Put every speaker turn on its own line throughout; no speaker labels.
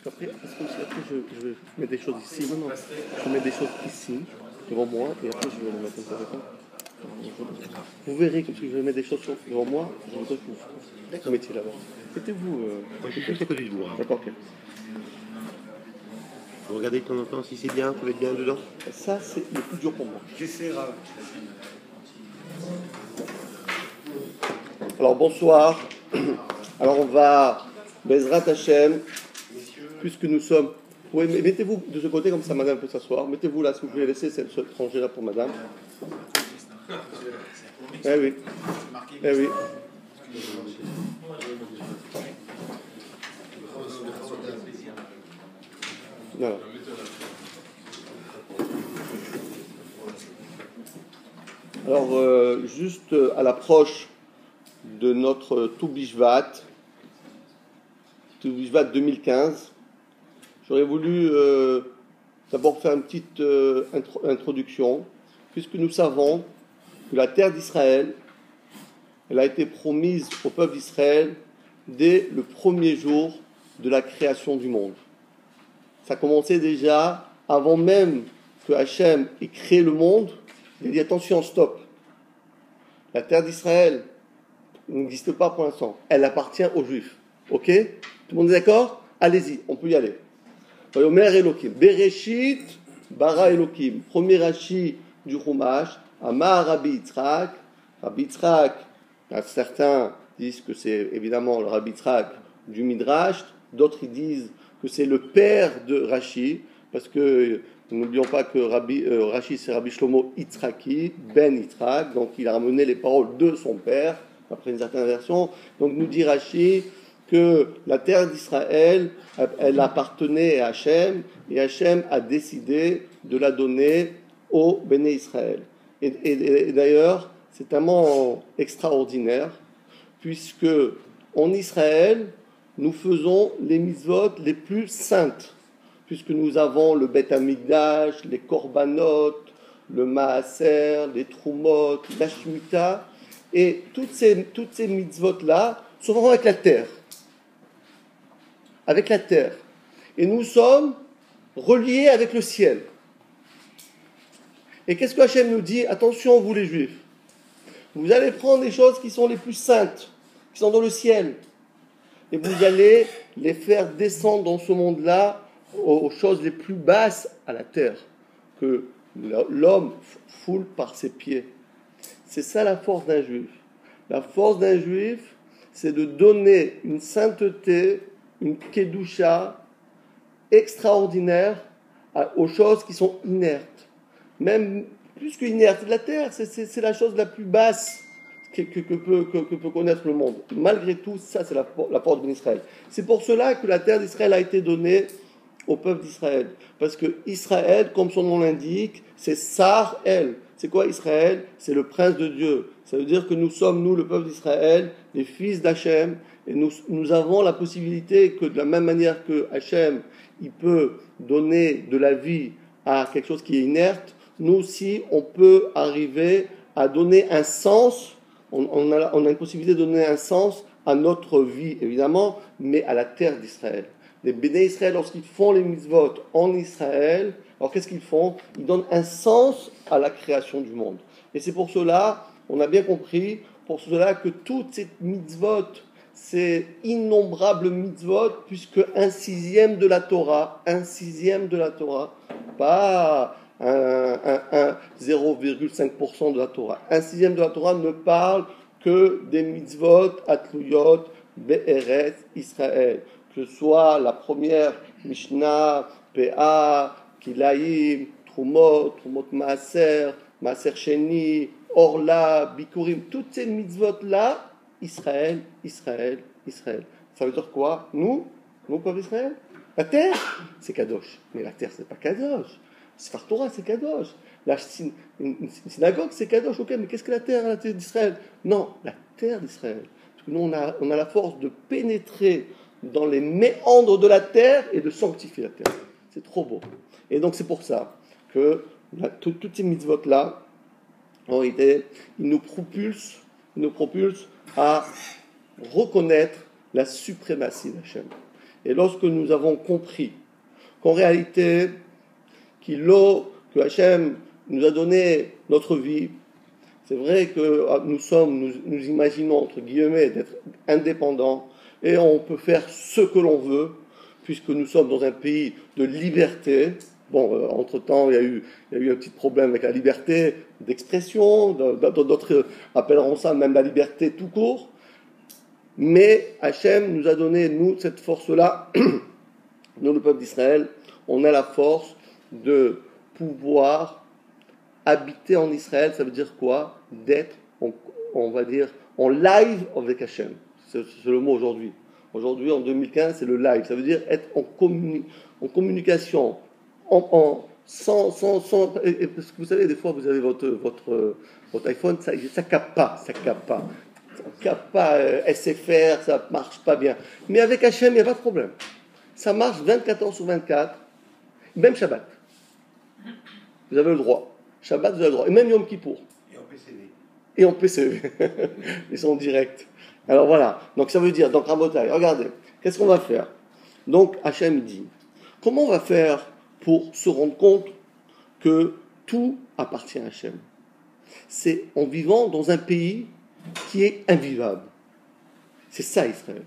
Parce que après je vais mettre des choses ici. Non, je vais mettre des choses ici, devant moi, et après je vais les mettre comme ça. Vous verrez que si je vais mettre des choses devant moi, je voudrais que vous mettiez là-bas. Mettez-vous.
Moi, je suis juste à côté de vous. Hein.
D'accord, ok.
Vous regardez de temps en temps si c'est bien, vous êtes bien dedans.
Ça, c'est le plus dur pour moi.
J'essaie, Rav.
Alors, bonsoir. Alors, on va, Bezrat Hashem, puisque nous sommes... Oui, mais mettez-vous de ce côté, comme ça, madame peut s'asseoir. Mettez-vous là, si vous voulez laisser cette rangée là pour madame. Eh oui. Eh oui. Voilà. Alors, juste à l'approche de notre Toubishvat 2015, j'aurais voulu d'abord faire une petite introduction, puisque nous savons que la terre d'Israël, elle a été promise au peuple d'Israël dès le premier jour de la création du monde. Ça commençait déjà avant même que Hachem ait créé le monde. Il a dit attention, stop. La terre d'Israël n'existe pas pour l'instant. Elle appartient aux Juifs. Ok? Tout le monde est d'accord? Allez-y, on peut y aller. Omer Elohim. Bereshit bara Elohim. Premier Rashi du Chumash. Amar Rabbi Yitzhak. Rabbi Yitzhak, certains disent que c'est évidemment le Rabbi Yitzhak du Midrash. D'autres ils disent que c'est le père de Rashi, parce que n'oublions pas que Rashi c'est Rabbi Shlomo Yitzhaki, Ben Yitzhak, donc il a ramené les paroles de son père, après une certaine version. Donc nous dit Rashi que la terre d'Israël, elle appartenait à Hachem, et Hachem a décidé de la donner au Béné Israël. Et d'ailleurs, c'est un moment extraordinaire, puisque en Israël, nous faisons les mitzvot les plus saintes, puisque nous avons le Bet Hamikdash, les Korbanot, le Maaser, les Trumot, la Shemitah, et toutes ces mitzvot-là se font avec la terre. Avec la terre. Et nous sommes reliés avec le ciel. Et qu'est-ce que Hachem nous dit? Attention, vous les Juifs. Vous allez prendre les choses qui sont les plus saintes, qui sont dans le ciel. Et vous allez les faire descendre dans ce monde-là aux choses les plus basses à la terre, que l'homme foule par ses pieds. C'est ça la force d'un juif. La force d'un juif, c'est de donner une sainteté, une kedusha extraordinaire aux choses qui sont inertes. Même plus que inerte, la terre, c'est la chose la plus basse que peut connaître le monde. Malgré tout, ça, c'est la force d'Israël. C'est pour cela que la terre d'Israël a été donnée au peuple d'Israël. Parce que Israël, comme son nom l'indique, c'est Sar-El. C'est quoi Israël? C'est le prince de Dieu. Ça veut dire que nous sommes, nous, le peuple d'Israël, les fils d'Hachem, et nous avons la possibilité que, de la même manière que Hachem, il peut donner de la vie à quelque chose qui est inerte, nous aussi, on peut arriver à donner un sens. On a une possibilité de donner un sens à notre vie, évidemment, mais à la terre d'Israël. Les Béné Israël, lorsqu'ils font les mitzvot en Israël, alors qu'est-ce qu'ils font? Ils donnent un sens à la création du monde. Et c'est pour cela, on a bien compris, pour cela que toutes ces mitzvot, ces innombrables mitzvot, puisque 1/6 de la Torah, 1/6 de la Torah, pas 0,5% de la Torah. 1/6 de la Torah ne parle que des mitzvot atluyot be'eretz Israël. Que ce soit la première Mishnah, Peah, Kilaïm, Trumot, Trumot Maaser, Maaser Sheni, Orla, Bikurim, toutes ces mitzvot-là, Israël, Israël, Israël. Ça veut dire quoi? Nous, peuple d'Israël, la terre, c'est Kadosh. Mais la terre, c'est pas Kadosh. Sfar Torah, c'est Kadosh. Une synagogue, c'est Kadosh. Ok, mais qu'est-ce que la terre d'Israël? Non, la terre d'Israël. Parce que nous, on a la force de pénétrer dans les méandres de la terre et de sanctifier la terre. C'est trop beau. Et donc, c'est pour ça que toutes ces mitzvot-là, en réalité, ils nous propulsent à reconnaître la suprématie d'Hachem. Et lorsque nous avons compris qu'en réalité, que Hachem nous a donné notre vie, c'est vrai que nous imaginons, entre guillemets, d'être indépendants, et on peut faire ce que l'on veut, puisque nous sommes dans un pays de liberté. Bon, entre-temps, il y a eu un petit problème avec la liberté d'expression, d'autres appelleront ça même la liberté tout court. Mais Hachem nous a donné, nous, cette force-là, nous, le peuple d'Israël, on a la force de pouvoir habiter en Israël. Ça veut dire quoi? D'être, on va dire, en live avec Hachem. C'est le mot aujourd'hui. Aujourd'hui, en 2015, c'est le live. Ça veut dire être en communication, sans, parce que vous savez, des fois, vous avez votre iPhone, ça capte pas. Ça capte pas SFR, ça marche pas bien. Mais avec Hachem, il n'y a pas de problème. Ça marche 24 heures sur 24, même Shabbat. Vous avez le droit. Shabbat, vous avez le droit. Et même Yom Kippour. Et en PCV. Ils sont directs. Alors voilà. Donc ça veut dire, donc Rabotai, regardez, qu'est-ce qu'on va faire? Donc Hachem dit, comment on va faire pour se rendre compte que tout appartient à Hachem? C'est en vivant dans un pays qui est invivable. C'est ça Israël.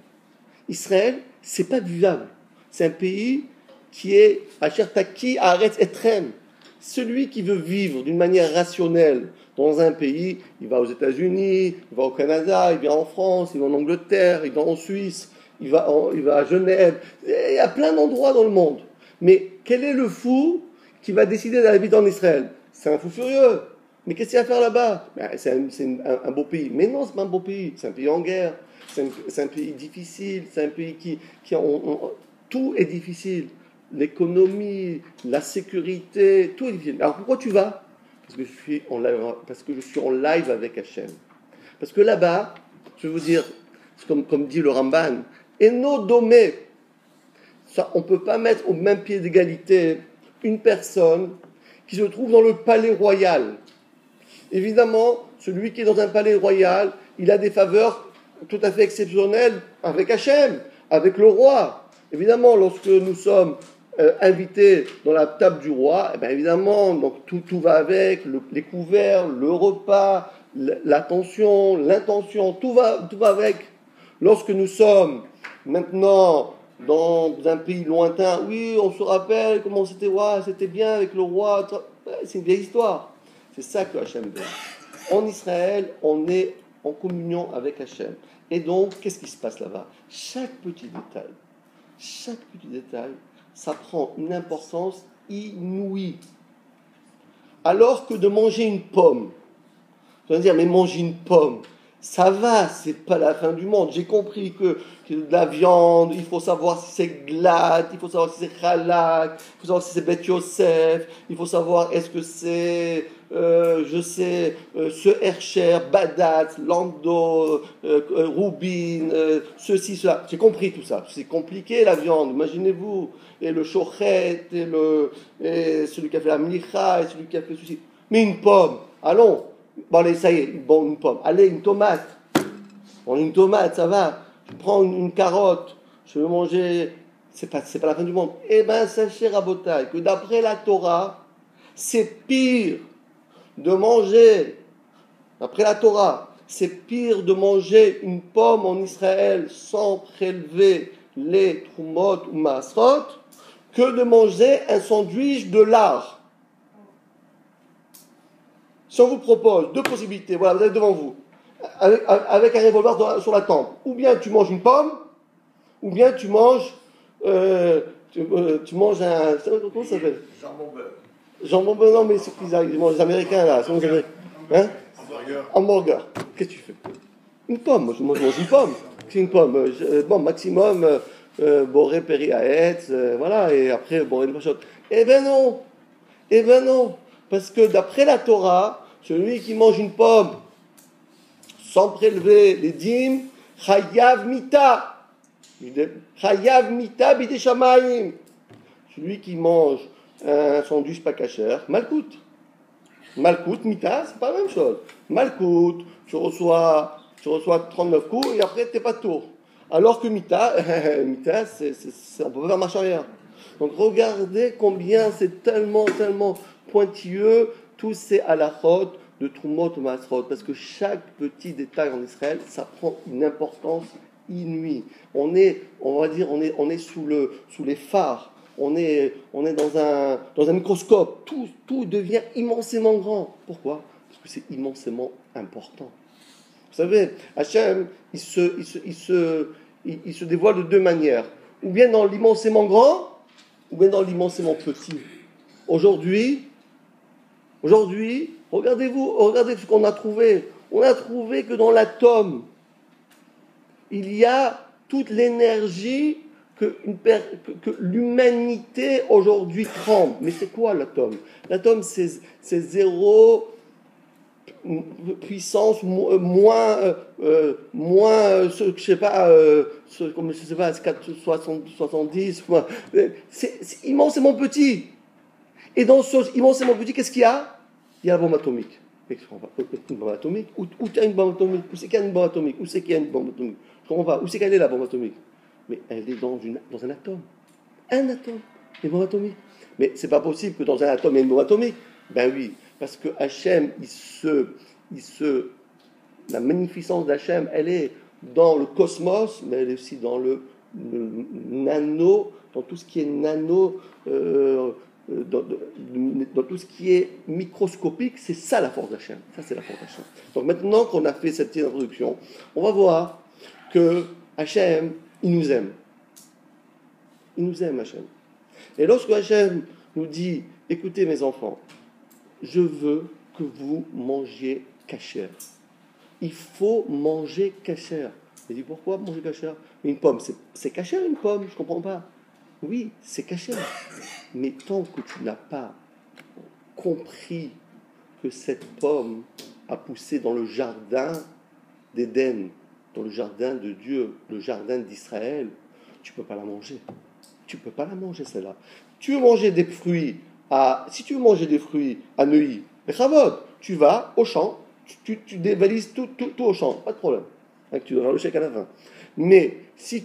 Israël, c'est pas vivable. C'est un pays qui est Asher Taki Haaretz Etrem. Celui qui veut vivre d'une manière rationnelle dans un pays, il va aux États-Unis, il va au Canada, il vient en France, il va en Angleterre, il va en Suisse, il va à Genève. Il y a plein d'endroits dans le monde. Mais quel est le fou qui va décider d'habiter en Israël? C'est un fou furieux. Mais qu'est-ce qu'il y a à faire là-bas? C'est un beau pays. Mais non, c'est pas un beau pays. C'est un pays en guerre. C'est un pays difficile. C'est un pays tout est difficile. L'économie, la sécurité, tout est difficile. Alors pourquoi tu vas? Parce que je suis en live avec Hachem. Parce que là-bas, je vais vous dire, comme dit le Ramban, Eno domé, ça, on ne peut pas mettre au même pied d'égalité une personne qui se trouve dans le palais royal. Évidemment, celui qui est dans un palais royal, il a des faveurs tout à fait exceptionnelles avec Hachem, avec le roi. Évidemment, lorsque nous sommes invités dans la table du roi, eh bien évidemment, donc tout va avec, les couverts, le repas, l'attention, l'intention, tout va avec. Lorsque nous sommes maintenant dans un pays lointain, oui, on se rappelle comment c'était bien avec le roi, c'est une vieille histoire. C'est ça que Hachem veut. En Israël, on est en communion avec Hachem. Et donc, qu'est-ce qui se passe là-bas? Chaque petit détail, ça prend une importance inouïe. Alors que de manger une pomme, tu vas dire, mais manger une pomme, ça va, c'est pas la fin du monde. J'ai compris que de la viande, il faut savoir si c'est glad, il faut savoir si c'est chalak, il faut savoir si c'est Bet Yosef, il faut savoir est-ce que c'est, ce Hercher, Badat, Lando, Rubin, ceci, cela. J'ai compris tout ça. C'est compliqué la viande, imaginez-vous. Et le shochet, et celui qui a fait la mlicha, et celui qui a fait ceci. Mais une pomme, allons. Bon, allez, ça y est, bon, une pomme. Allez, une tomate. Bon, une tomate, ça va. Je prends une carotte. Je vais manger. C'est pas la fin du monde. Eh bien, sachez, Rabotai, que d'après la Torah, c'est pire de manger. D'après la Torah, c'est pire de manger une pomme en Israël sans prélever les trumot ou masrot que de manger un sandwich de lard. Si on vous propose deux possibilités, voilà, vous avez devant vous, avec un revolver sur la tempe, ou bien tu manges une pomme, ou bien tu manges, tu manges un, comment ça s'appelle?
Jambon beurre.
Jambon beurre, non, mais c'est qu'ils mangent les Américains là, c'est les Américains. Hein? Hamburger. Qu'est-ce que tu fais? Une pomme, moi je mange une pomme. C'est une pomme, bon, maximum, boré, péri, aetz, voilà, et après, boré, une pochotte. Eh ben non, parce que d'après la Torah, celui qui mange une pomme sans prélever les dîmes, chayav mita bidei shamayim. Celui qui mange un sandwich pas kasher, malkout, mita, c'est pas la même chose. Malkout, tu reçois 39 coups et après t'es pas de tour. Alors que Mita, on peut pas faire marche arrière. Donc regardez combien c'est tellement pointilleux, tous ces halachot de Trumot ou Masrot, parce que chaque petit détail en Israël, ça prend une importance inouïe. On va dire, on est sous les phares, on est dans un microscope, tout devient immensément grand. Pourquoi? Parce que c'est immensément important. Vous savez, Hachem, il se dévoile de deux manières. Ou bien dans l'immensément grand, ou bien dans l'immensément petit. Aujourd'hui, regardez ce qu'on a trouvé. On a trouvé que dans l'atome, il y a toute l'énergie que l'humanité aujourd'hui tremble. Mais c'est quoi l'atome? L'atome, c'est zéro puissance moins je sais pas 70, c'est immensément petit. Et dans ce immensément petit, qu'est-ce qu'il y a? Il y a la bombe atomique. Une bombe atomique? Où tu as une bombe atomique? Où c'est qu'il y a une bombe atomique? Où c'est qu'il y a une bombe atomique? Je comprends pas. Où c'est qu'elle est la bombe atomique? Mais elle est dans un atome. Un atome, une bombe atomique. Mais c'est pas possible que dans un atome il y ait une bombe atomique. Ben oui, parce que Hachem, la magnificence d'Hachem, elle est dans le cosmos, mais elle est aussi dans le nano, dans tout ce qui est nano, dans tout ce qui est microscopique. C'est ça la force d'Hachem. Ça, c'est la force d'Hachem. Donc maintenant qu'on a fait cette petite introduction, on va voir que Hachem, il nous aime. Il nous aime, Hachem. Et lorsque Hachem nous dit, écoutez mes enfants, je veux que vous mangiez kasher. Il faut manger kasher. Il dit, pourquoi manger kasher? Une pomme, c'est kasher une pomme? Je ne comprends pas. Oui, c'est kasher. Mais tant que tu n'as pas compris que cette pomme a poussé dans le jardin d'Éden, dans le jardin de Dieu, le jardin d'Israël, tu ne peux pas la manger. Tu ne peux pas la manger, celle-là. Tu veux manger des fruits si tu veux manger des fruits à Neuilly, tu vas au champ, tu dévalises tout au champ, pas de problème. Tu donneras le chèque à la fin. Mais si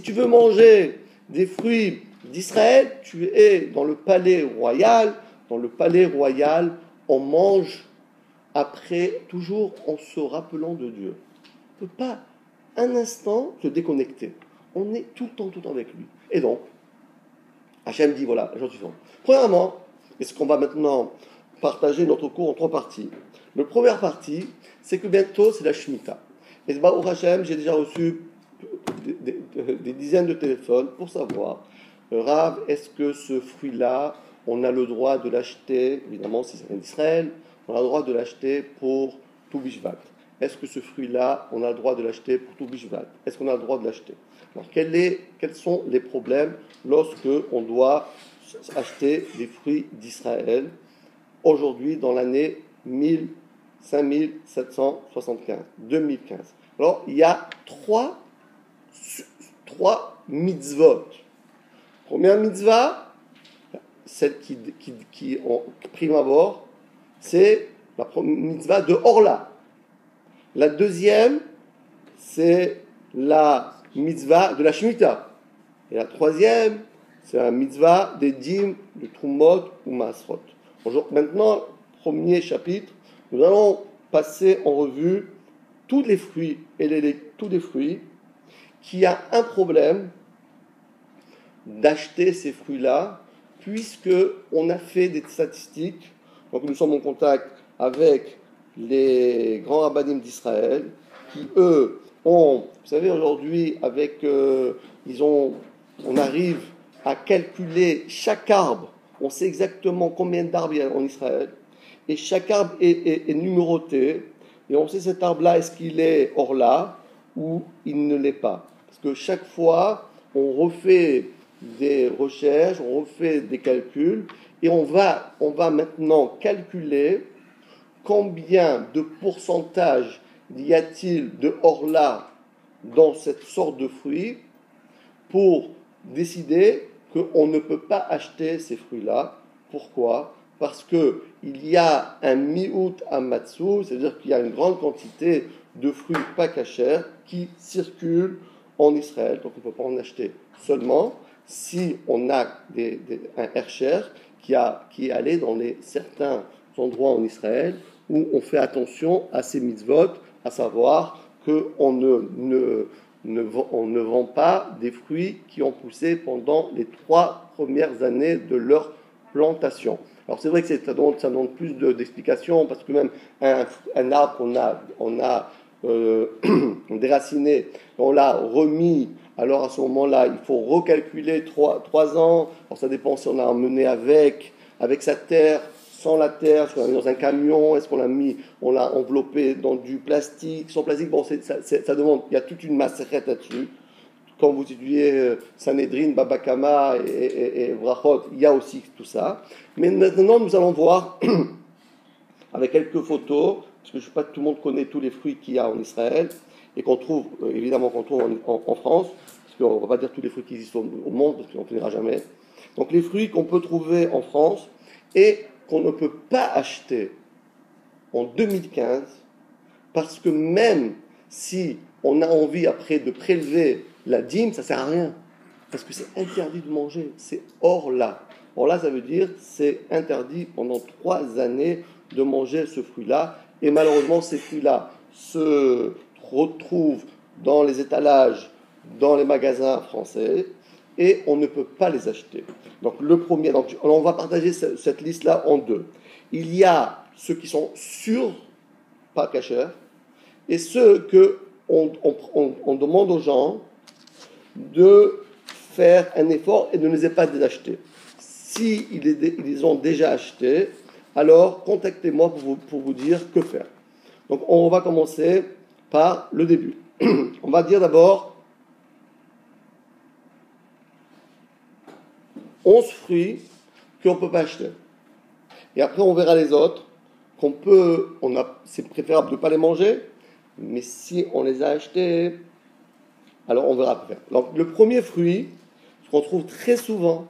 tu veux manger des fruits d'Israël, tu es dans le palais royal. Dans le palais royal, on mange après, toujours en se rappelant de Dieu. On ne peut pas un instant se déconnecter. On est tout le temps avec lui. Et donc, Hachem dit, voilà, la chose suivante. Premièrement, et ce qu'on va maintenant partager notre cours en 3 parties. La première partie, c'est que bientôt, c'est la Shemitah. Et au Hachem, j'ai déjà reçu des dizaines de téléphones pour savoir, Rav, est-ce que ce fruit-là, on a le droit de l'acheter, évidemment, si ça vient d'Israël, on a le droit de l'acheter pour tout Bishvat. Est-ce que ce fruit-là, on a le droit de l'acheter pour tout Bishvat? Est-ce qu'on a le droit de l'acheter? Alors, quels sont les problèmes lorsque on doit acheter des fruits d'Israël aujourd'hui dans l'année 5775, 2015? Alors, il y a trois mitzvot. Première mitzvah, celle qui prime abord, c'est la mitzvah de Orla. La deuxième, c'est la mitzvah de la Shemitah. Et la troisième, c'est la mitzvah des dîmes de Trumot ou Masrot. Maintenant, premier chapitre, nous allons passer en revue tous les fruits tous les fruits qui a un problème d'acheter ces fruits-là, puisque on a fait des statistiques. Donc nous sommes en contact avec les grands rabbinim d'Israël, qui eux vous savez, aujourd'hui, on arrive à calculer chaque arbre. On sait exactement combien d'arbres il y a en Israël. Et chaque arbre est numéroté. Et on sait cet arbre-là, est-ce qu'il est Orla ou il ne l'est pas. Parce que chaque fois, on refait des recherches, on refait des calculs. Et on va maintenant calculer combien de pourcentage y a-t-il de Orla dans cette sorte de fruit pour décider qu'on ne peut pas acheter ces fruits-là. Pourquoi? Parce qu'il y a un mi'ut amatsu, c'est-à-dire qu'il y a une grande quantité de fruits pas cachers qui circulent en Israël, donc on ne peut pas en acheter seulement si on a un Hersher qui est allé dans certains endroits en Israël où on fait attention à ces mitzvot, à savoir qu'on on ne vend pas des fruits qui ont poussé pendant les 3 premières années de leur plantation. Alors c'est vrai que ça donne plus d'explications, parce que même un arbre qu'on a déraciné, on l'a remis, alors à ce moment-là, il faut recalculer 3 ans. Alors ça dépend si on l'a emmené avec sa terre, sans la terre, est-ce qu'on l'a mis dans un camion, est-ce on l'a enveloppé dans du plastique, sans plastique. Bon, ça demande, il y a toute une macérette là-dessus. Quand vous étudiez Sanhedrin, Baba Kama et Brachot, il y a aussi tout ça. Mais maintenant, nous allons voir, avec quelques photos, parce que je ne sais pas, tout le monde connaît tous les fruits qu'il y a en Israël, et qu'on trouve, évidemment, qu'on trouve en France, parce qu'on ne va pas dire tous les fruits qui existent au monde, parce qu'on ne finira jamais. Donc les fruits qu'on peut trouver en France, et qu'on ne peut pas acheter en 2015, parce que même si on a envie après de prélever la dîme, ça ne sert à rien, parce que c'est interdit de manger, c'est hors là. Or là, ça veut dire c'est interdit pendant 3 années de manger ce fruit-là, et malheureusement ces fruits-là se retrouvent dans les étalages, dans les magasins français, et on ne peut pas les acheter. Donc le premier, on va partager cette liste-là en 2. Il y a ceux qui sont sûrs, pas cachers, et ceux que on demande aux gens de faire un effort et de ne les pas acheter. Si ils les ont déjà achetés, alors contactez-moi pour vous dire que faire. Donc on va commencer par le début. On va dire d'abord 11 fruits qu'on ne peut pas acheter. Et après, on verra les autres, c'est préférable de ne pas les manger, mais si on les a achetés, alors on verra faire. Donc, le premier fruit, ce qu'on trouve très souvent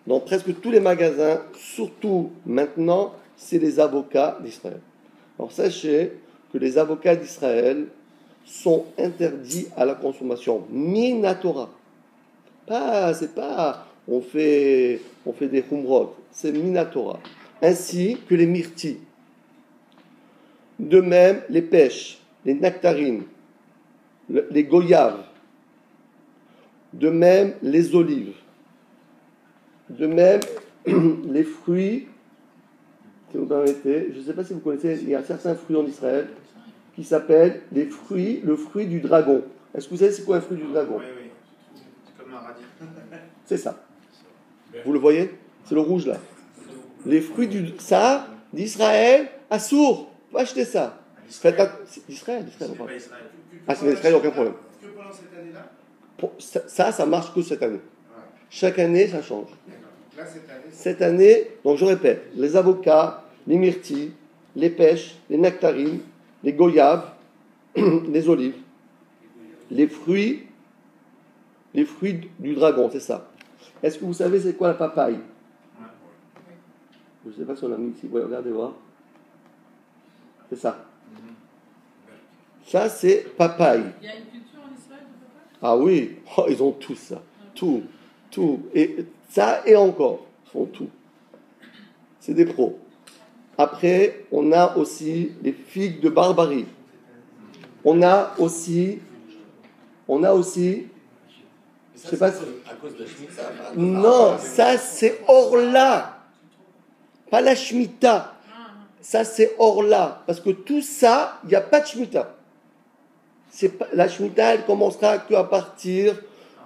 dans presque tous les magasins, surtout maintenant, c'est les avocats d'Israël. Alors, sachez que les avocats d'Israël sont interdits à la consommation. Minatora. C'est pas on fait des humrot, c'est minatora. Ainsi que les myrtilles. De même, les pêches, les nectarines, les goyaves. De même, les olives. De même, les fruits, si vous permettez, je ne sais pas si vous connaissez, il y a certains fruits en Israël qui s'appellent le fruit du dragon. Est-ce que vous savez c'est quoi un fruit du dragon?
Oui. C'est comme un radis.
C'est ça. Vous le voyez? C'est le rouge là. Les fruits d'Israël, Assour, faut acheter ça. D'Israël, on parle. Ah, c'est d'Israël, aucun problème.
Que pendant cette année-là?
Ça marche que cette année. Chaque année, ça change.
Là,
cette année, donc je répète, les avocats, les myrtilles, les pêches, les nectarines, les goyaves, les olives, les fruits du dragon, c'est ça. Est-ce que vous savez c'est quoi la papaye? Je ne sais pas si on l'a mis ici. Regardez voir. C'est ça. Ça, c'est papaye.
Il y a une culture en Israël de papaye?
Ah oui, ils ont tout ça. Tout. Et ça et encore. Ils font tout. C'est des pros. Après, on a aussi les figues de Barbarie. On a aussi. Je sais pas si...
à cause de la Shemitah.
Non, ça c'est hors là. Pas la Shemitah. Ça c'est hors là. Parce que tout ça, il n'y a pas de Shemitah. La Shemitah, elle commencera qu'à partir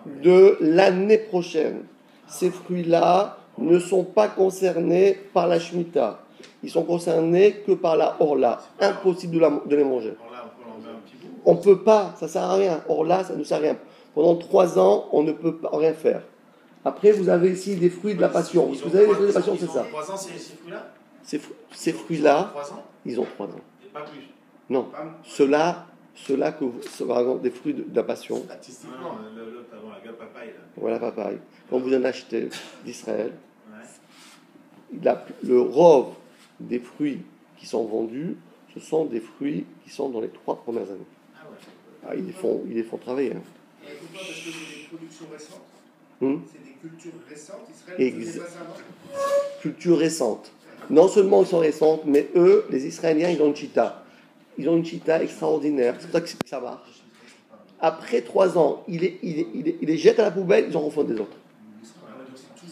de l'année prochaine. Ces fruits-là ne sont pas concernés par la Shemitah. Ils sont concernés que par la Orla. Impossible de les manger.
Orla, on peut l'enlever un petit bout.
On ne peut pas, ça ne sert à rien. Orla, ça ne sert à rien. Pendant 3 ans, on ne peut pas rien faire. Après, vous avez ici des fruits de la passion. Vous avez les fruits de la passion, c'est ça.
3 ans, ces fruits-là?
Ces fruits-là,
3 ans?
ils ont 3 ans.
Et pas plus?
Non. Ceux-là par exemple, des fruits de la passion.
Statistiquement, l'autre avant, la papaye.
Voilà, papaye. Quand vous en achetez d'Israël, le rove des fruits qui sont vendus, ce sont des fruits qui sont dans les 3 premières années.
Ah ouais.
Ils les font travailler. Hein.
Pourquoi? Parce que c'est des productions récentes.
Hmm.
C'est des cultures récentes. Israël ne
Ex-
faisait pas ça avant.
Culture récente. Non seulement ils sont récentes, mais eux, les Israéliens, ils ont une chita. Ils ont une chita extraordinaire. C'est pour ça que ça marche. Après 3 ans, ils les jettent à la poubelle, ils en refont des autres.
Ça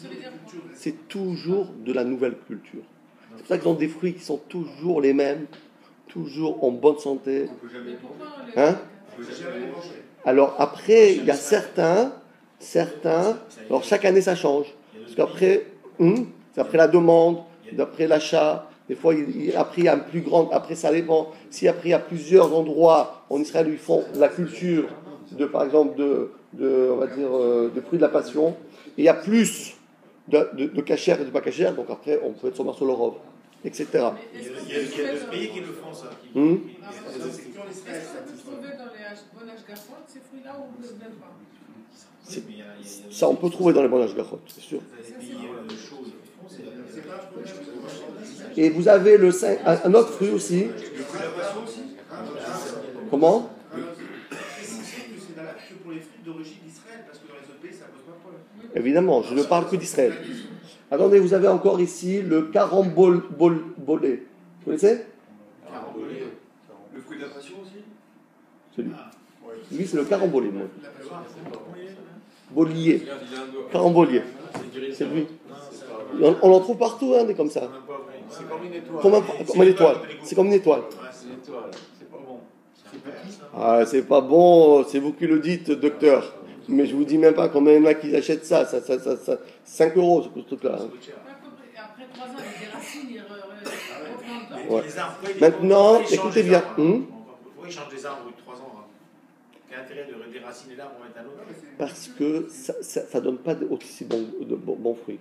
veut dire quoi?
C'est toujours de la nouvelle culture. C'est pour ça qu'ils ont des fruits qui sont toujours les mêmes, toujours en bonne santé.
Mais pourquoi on les...
Hein?
Jamais mangé.
Alors après, il y a certains, alors chaque année ça change. Parce qu'après, c'est après la demande, d'après l'achat, des fois après il y a un plus grand, après ça dépend. Si après il y a plusieurs endroits en Israël où ils font la culture de, par exemple, on va dire, de fruits de la passion, et il y a plus de cachère et de pas cachère, donc après on peut être sur Marceau-Lorov, etc.
Mais
Il
est-ce
y
qu'on
a
peut trouver
d'autres pays
dans...
qui le font, ça.
Hmm.
C'est en Israël,
Est-ce
ça.
qu'on peut trouver dans les bonnes Hashgachot ces fruits-là ou même pas?
Ça on peut trouver dans les bonnes gachot, c'est sûr.
Les pays chauds, ils le font, c'est
C'est pas un problème.
Et vous avez un autre fruit aussi. Comment?
Précisons que c'est valable que pour les fruits d'origine d'Israël, parce que dans les autres pays, ça pose pas de problème.
Évidemment, je ne parle que d'Israël. Attendez, vous avez encore ici le carambolé. Vous connaissez?
Le fruit de la passion aussi?
Celui. Lui, c'est le carambolé, moi. Bolier. Carambolier. C'est lui. On en trouve partout, hein, des comme ça.
C'est comme une étoile.
Comme une étoile. C'est comme une étoile.
C'est une étoile. C'est pas bon. C'est petit.
Ah, c'est pas bon, c'est vous qui le dites, docteur. Mais je vous dis même pas combien il y en a qui achètent ça. 5 euros, ce truc-là. Hein.
Après 3 ans, il y a des racines, il reprend dedans.
Ouais.
Les arbres,
Maintenant,
pourquoi ils changent
écoutez
les
bien.
arbres, Pourquoi ils changent les arbres au bout de 3 ans? Quel intérêt de déraciner l'arbre pour mettre un autre?
Parce que ça donne pas aussi bons fruits.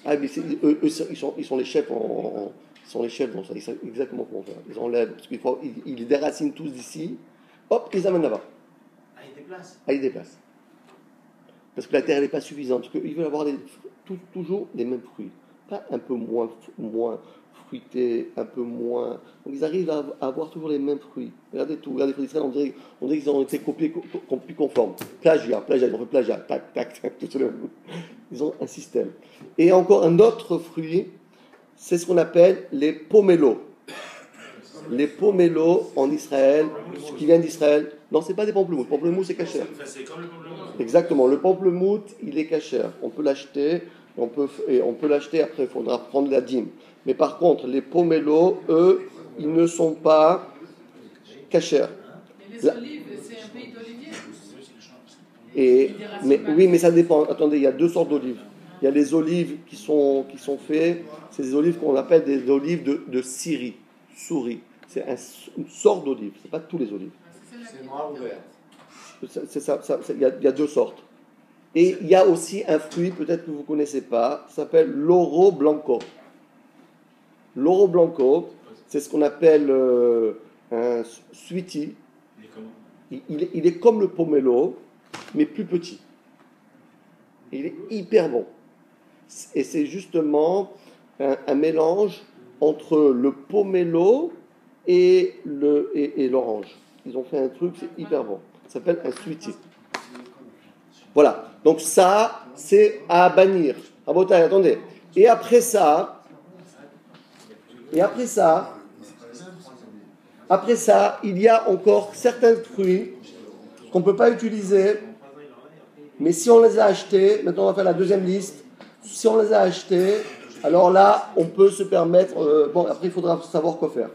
Ah, mais eux, ils sont les chefs ils sont les chefs dans ça. Ils savent exactement comment faire. Ils enlèvent, parce ils les déracinent tous d'ici. Hop, ils les amènent là-bas.
Ah, ils déplacent.
Ah, ils déplacent. Parce que la terre n'est pas suffisante. Parce qu'ils veulent avoir toujours les mêmes fruits. Pas un peu moins fruités, un peu moins. Donc ils arrivent à avoir toujours les mêmes fruits. Regardez tout. Regardez les fruits d'Israël, on dirait qu'ils ont été copiés conformes. Plagiat, ils ont fait plagiat. Tac, tac, tac. Ils ont un système. Et encore un autre fruit, c'est ce qu'on appelle les pomelos. Les pomelos en Israël, ce qui vient d'Israël, non, c'est pas des pamplemousses. Pamplemousse, c'est cachère.
C'est comme le pamplemousse.
Exactement. Le pamplemousse, il est cachère. On peut l'acheter. On peut l'acheter. Après, il faudra prendre la dîme. Mais par contre, les pomelos, eux, ils ne sont pas cachères.
Et les olives, c'est un pays d'oliviers.
Mais ça dépend. Attendez, il y a 2 sortes d'olives. Il y a les olives qui sont faites. C'est des olives qu'on appelle des olives de Syrie, souris. C'est une sorte d'olive. C'est pas tous les olives.
C'est noir ou vert.
Il y a 2 sortes. Et il y a aussi un fruit, peut-être que vous ne connaissez pas, ça s'appelle l'oro blanco. L'oro blanco, c'est ce qu'on appelle un sweetie. Il est comme le pomelo, mais plus petit. Il est hyper bon. Et c'est justement un mélange entre le pomelo et l'orange. Ils ont fait un truc, c'est hyper bon. Ça s'appelle un sweetie. Voilà. Donc ça, c'est à bannir. Ah bon, attendez. Et après ça, il y a encore certains fruits qu'on ne peut pas utiliser, mais si on les a achetés, maintenant on va faire la deuxième liste, si on les a achetés, alors là, on peut se permettre, après il faudra savoir quoi faire.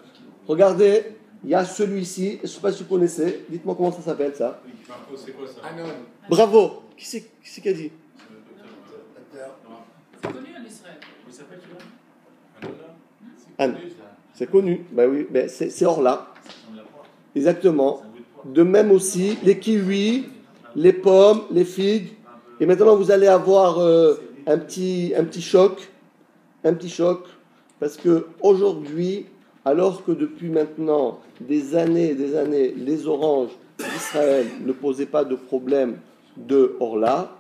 Regardez, il y a celui-ci, je ne sais pas si vous connaissez, dites-moi comment ça s'appelle ça.
C'est quoi ça?
Bravo. Qui c'est qui a dit?
C'est connu en Israël.
Il s'appelle celui-là?
Anne. C'est connu. Ben oui, ben c'est Orla. Exactement. De même aussi, les kiwis, les pommes, les figues. Et maintenant, vous allez avoir un petit choc. Un petit choc. Parce que aujourd'hui, alors que depuis maintenant des années, les oranges d'Israël ne posaient pas de problème de Orla,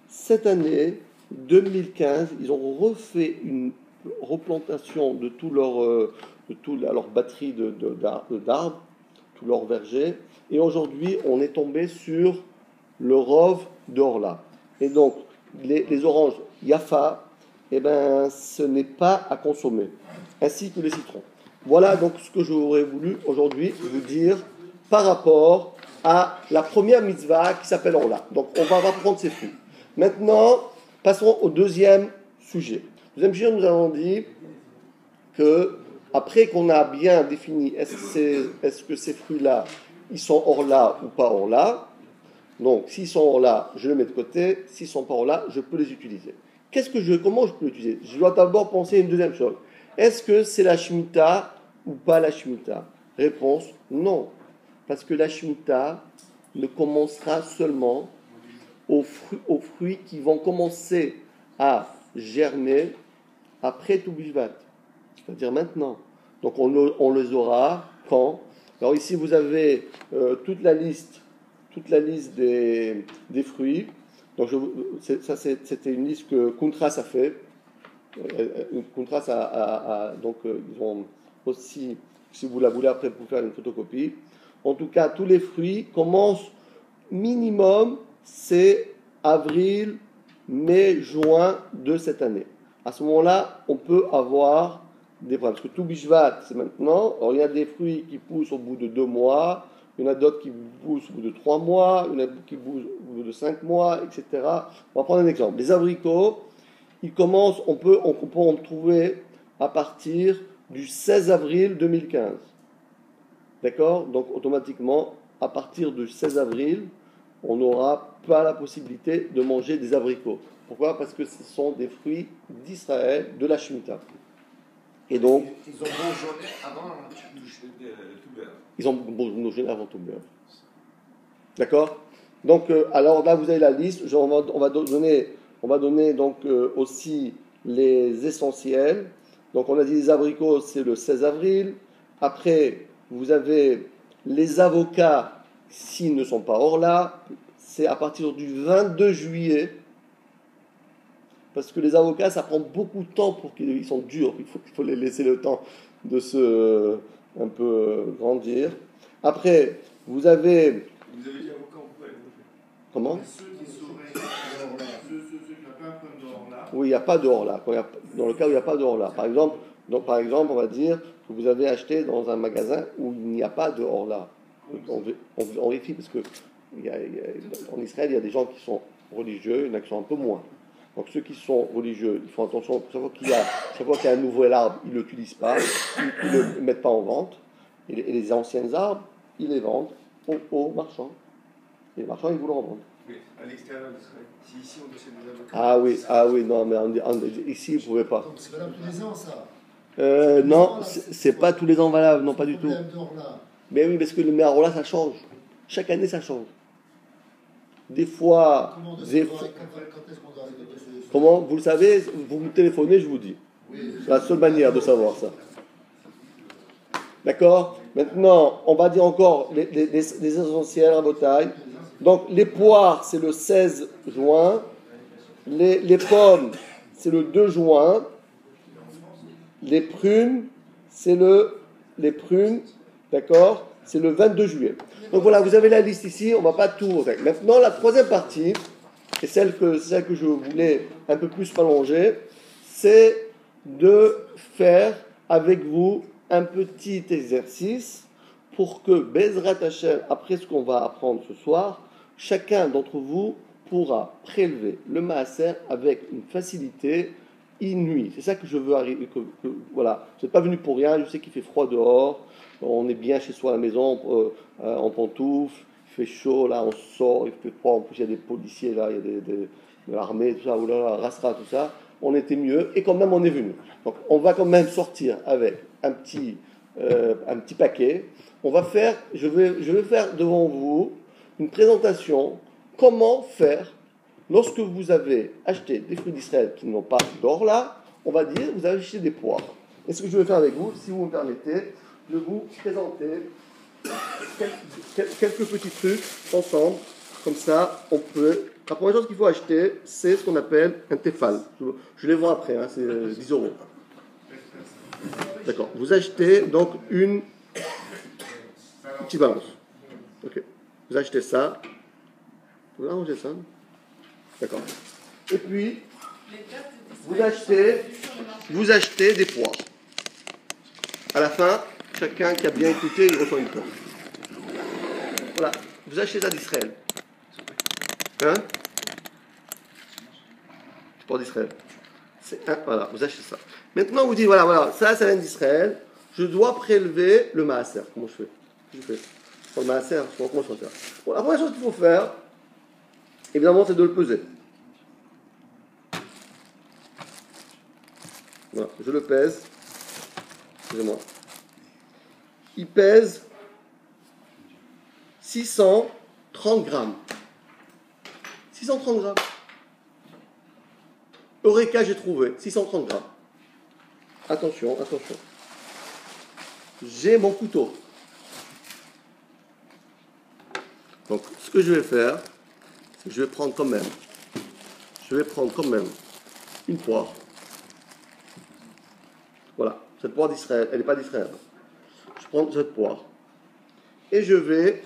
cette année, 2015, ils ont refait une replantation de toute leur batterie d'arbres, tout leur verger, et aujourd'hui on est tombé sur le rov de Orla. Et donc, les oranges Yafa, eh ben, ce n'est pas à consommer, ainsi que les citrons. Voilà donc ce que j'aurais voulu aujourd'hui vous dire par rapport à la première mitzvah qui s'appelle Orla. Donc, on va prendre ces fruits. Maintenant, passons au deuxième sujet. Deuxième sujet, nous avons dit que après qu'on a bien défini est-ce que ces fruits-là, ils sont Orla ou pas Orla, donc s'ils sont Orla, je les mets de côté, s'ils ne sont pas Orla, je peux les utiliser. Comment je peux les utiliser? Je dois d'abord penser à une deuxième chose. Est-ce que c'est la Shemitah ou pas la Shemitah? Réponse, non. Parce que la Shemitah ne commencera seulement aux fruits qui vont commencer à germer après tout Bishvat, c'est-à-dire maintenant. Donc on les aura quand? Alors ici vous avez toute la liste des fruits. Donc c'était une liste que Kuntras a fait. Kuntras donc ils ont aussi, si vous la voulez après pour faire une photocopie. En tout cas, tous les fruits commencent minimum, c'est avril, mai, juin de cette année. À ce moment-là, on peut avoir des problèmes. Parce que tout Bishvat, c'est maintenant. Alors, il y a des fruits qui poussent au bout de 2 mois, il y en a d'autres qui poussent au bout de 3 mois, il y en a qui poussent au bout de 5 mois, etc. On va prendre un exemple. Les abricots, ils commencent, on peut en trouver à partir du 16 avril 2015. D'accord? Donc, automatiquement, à partir du 16 avril, on n'aura pas la possibilité de manger des abricots. Pourquoi? Parce que ce sont des fruits d'Israël, de la Shemitah. Et donc,
Ils ont bourgeonné avant tout beurre.
ils ont bourgeonné avant tout beurre. D'accord? Donc, alors là, vous avez la liste. On va donner donc aussi les essentiels. Donc, on a dit les abricots, c'est le 16 avril. Après, vous avez les avocats, s'ils ne sont pas hors là, c'est à partir du 22 juillet. Parce que les avocats, ça prend beaucoup de temps pour qu'ils sont durs. Il faut les laisser le temps de se un peu grandir. Après, vous avez...
Vous avez dit avocat, on peut aller.
Comment?
Ceux qui sauraient, ceux qui n'ont pas un problème de hors-là.
Oui, il n'y a pas de hors-là. Dans le cas où il n'y a pas de hors-là. Par exemple, on va dire que vous avez acheté dans un magasin où il n'y a pas de hors-là. On vérifie parce que en Israël, il y a des gens qui sont religieux, il y en a qui sont un peu moins. Donc ceux qui sont religieux, ils font attention, chaque fois qu'il y a un nouvel arbre, ils ne l'utilisent pas, ils ne le mettent pas en vente. Et les anciens arbres, ils les vendent aux marchands. Et les marchands, ils vous le revendent.
Oui, à l'extérieur d'Israël. Si ici on achète des avocats.
Ah oui, non, mais ici, vous ne pouvez pas.
Donc c'est valable tous les ans, ça.
Non, c'est pas tous les ans valable, non, pas du tout.
Là.
Mais oui, parce que le là, ça change. Chaque année, ça change. Des fois...
Quand est-ce qu'on doit arriver?
Comment? Vous le savez, vous me téléphonez, je vous dis.
Oui.
C'est la seule manière de savoir ça. D'accord? Maintenant, on va dire encore les essentiels à votre taille. Donc, les poires, c'est le 16 juin. Les pommes, c'est le 2 juin. Les prunes, d'accord? C'est le 22 juillet. Donc voilà, vous avez la liste ici, on ne va pas tout faire. Maintenant, la troisième partie, et celle que je voulais un peu plus prolonger, c'est de faire avec vous un petit exercice pour que Bezrat Hashem, après ce qu'on va apprendre ce soir, chacun d'entre vous pourra prélever le maaser avec une facilité inouïe. C'est ça que je veux arriver. Voilà, vous n'êtes pas venu pour rien, je sais qu'il fait froid dehors, on est bien chez soi à la maison, en pantoufles, il fait chaud, là on sort, il fait froid, en plus il y a des policiers là, il y a de l'armée, tout ça, oulala, Rasra, tout ça, on était mieux, et quand même on est venu. Donc on va quand même sortir avec un petit paquet. Je vais faire devant vous une présentation, comment faire lorsque vous avez acheté des fruits d'Israël qui n'ont pas d'or là, on va dire vous avez acheté des poires. Et ce que je vais faire avec vous, si vous me permettez, de vous présenter quelques petits trucs ensemble, comme ça on peut... La première chose qu'il faut acheter, c'est ce qu'on appelle un tefal. Je les vends après, hein, c'est 10 €. D'accord. Vous achetez donc une petite balance. Ok. Vous achetez ça. Vous pouvez arranger ça? D'accord. Et puis,
Les dates d'Israël
vous achetez des poires. À la fin, chacun qui a bien écouté, il reçoit une poire. Voilà, vous achetez ça d'Israël. Hein? C'est pour d'Israël. Voilà, vous achetez ça. Maintenant, vous dites, voilà, ça vient d'Israël. Je dois prélever le maaser. Comment je fais? Pour le maaser, comment je vais faire? Bon, la première chose qu'il faut faire, évidemment, c'est de le peser. Voilà, je le pèse. Excusez-moi. Il pèse 630 grammes. 630 grammes. Eureka, j'ai trouvé. 630 grammes. Attention. J'ai mon couteau. Donc, ce que je vais faire, c'est que je vais prendre quand même une poire. Voilà, cette poire d'Israël, elle n'est pas d'Israël. Je prends cette poire. Et je vais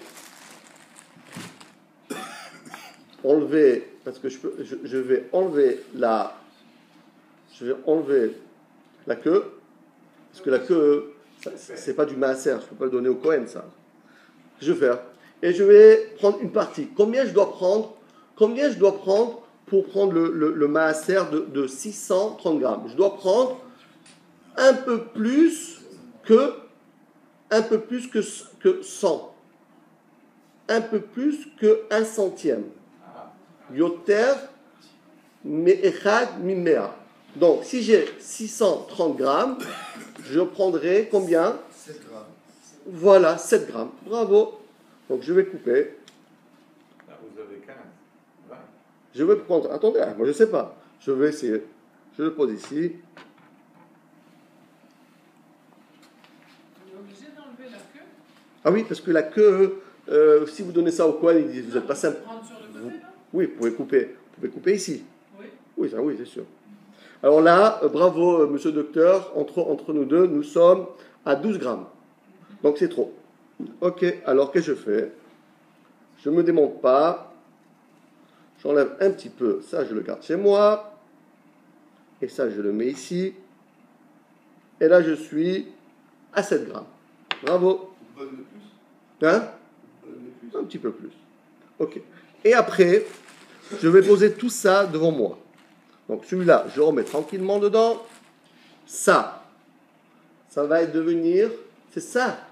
enlever, parce que je vais enlever la queue, parce que la queue, c'est pas du maaser, je ne peux pas le donner au Cohen, ça. Je vais faire. Et je vais prendre une partie. Combien je dois prendre pour prendre le maaser de 630 grammes? Je dois prendre un peu plus que 100. Un peu plus que 1 centième. Yoter me'echad mimea. Donc, si j'ai 630 grammes, je prendrai combien?
7 grammes.
Voilà, 7 grammes. Bravo. Donc, je vais couper.
Là, vous avez 15, 20.
Je vais prendre. Attendez, moi je ne sais pas. Je vais essayer. Je le pose ici.
On est obligé d'enlever la queue.
Ah oui, parce que la queue, si vous donnez ça au coin, il dit vous n'êtes pas simple.
Prendre sur le côté, là.
Oui, vous pouvez couper ici.
Oui.
Oui, ça, oui, c'est sûr. Alors là, bravo, monsieur le docteur. Entre nous deux, nous sommes à 12 grammes. Donc c'est trop. Ok, alors qu'est-ce que je fais? Je ne me démonte pas. J'enlève un petit peu. Ça, je le garde chez moi. Et ça, je le mets ici. Et là, je suis à 7 grammes. Bravo. Hein? Un petit peu plus. Ok. Et après, je vais poser tout ça devant moi. Donc celui-là, je remets tranquillement dedans. Ça va devenir, c'est ça.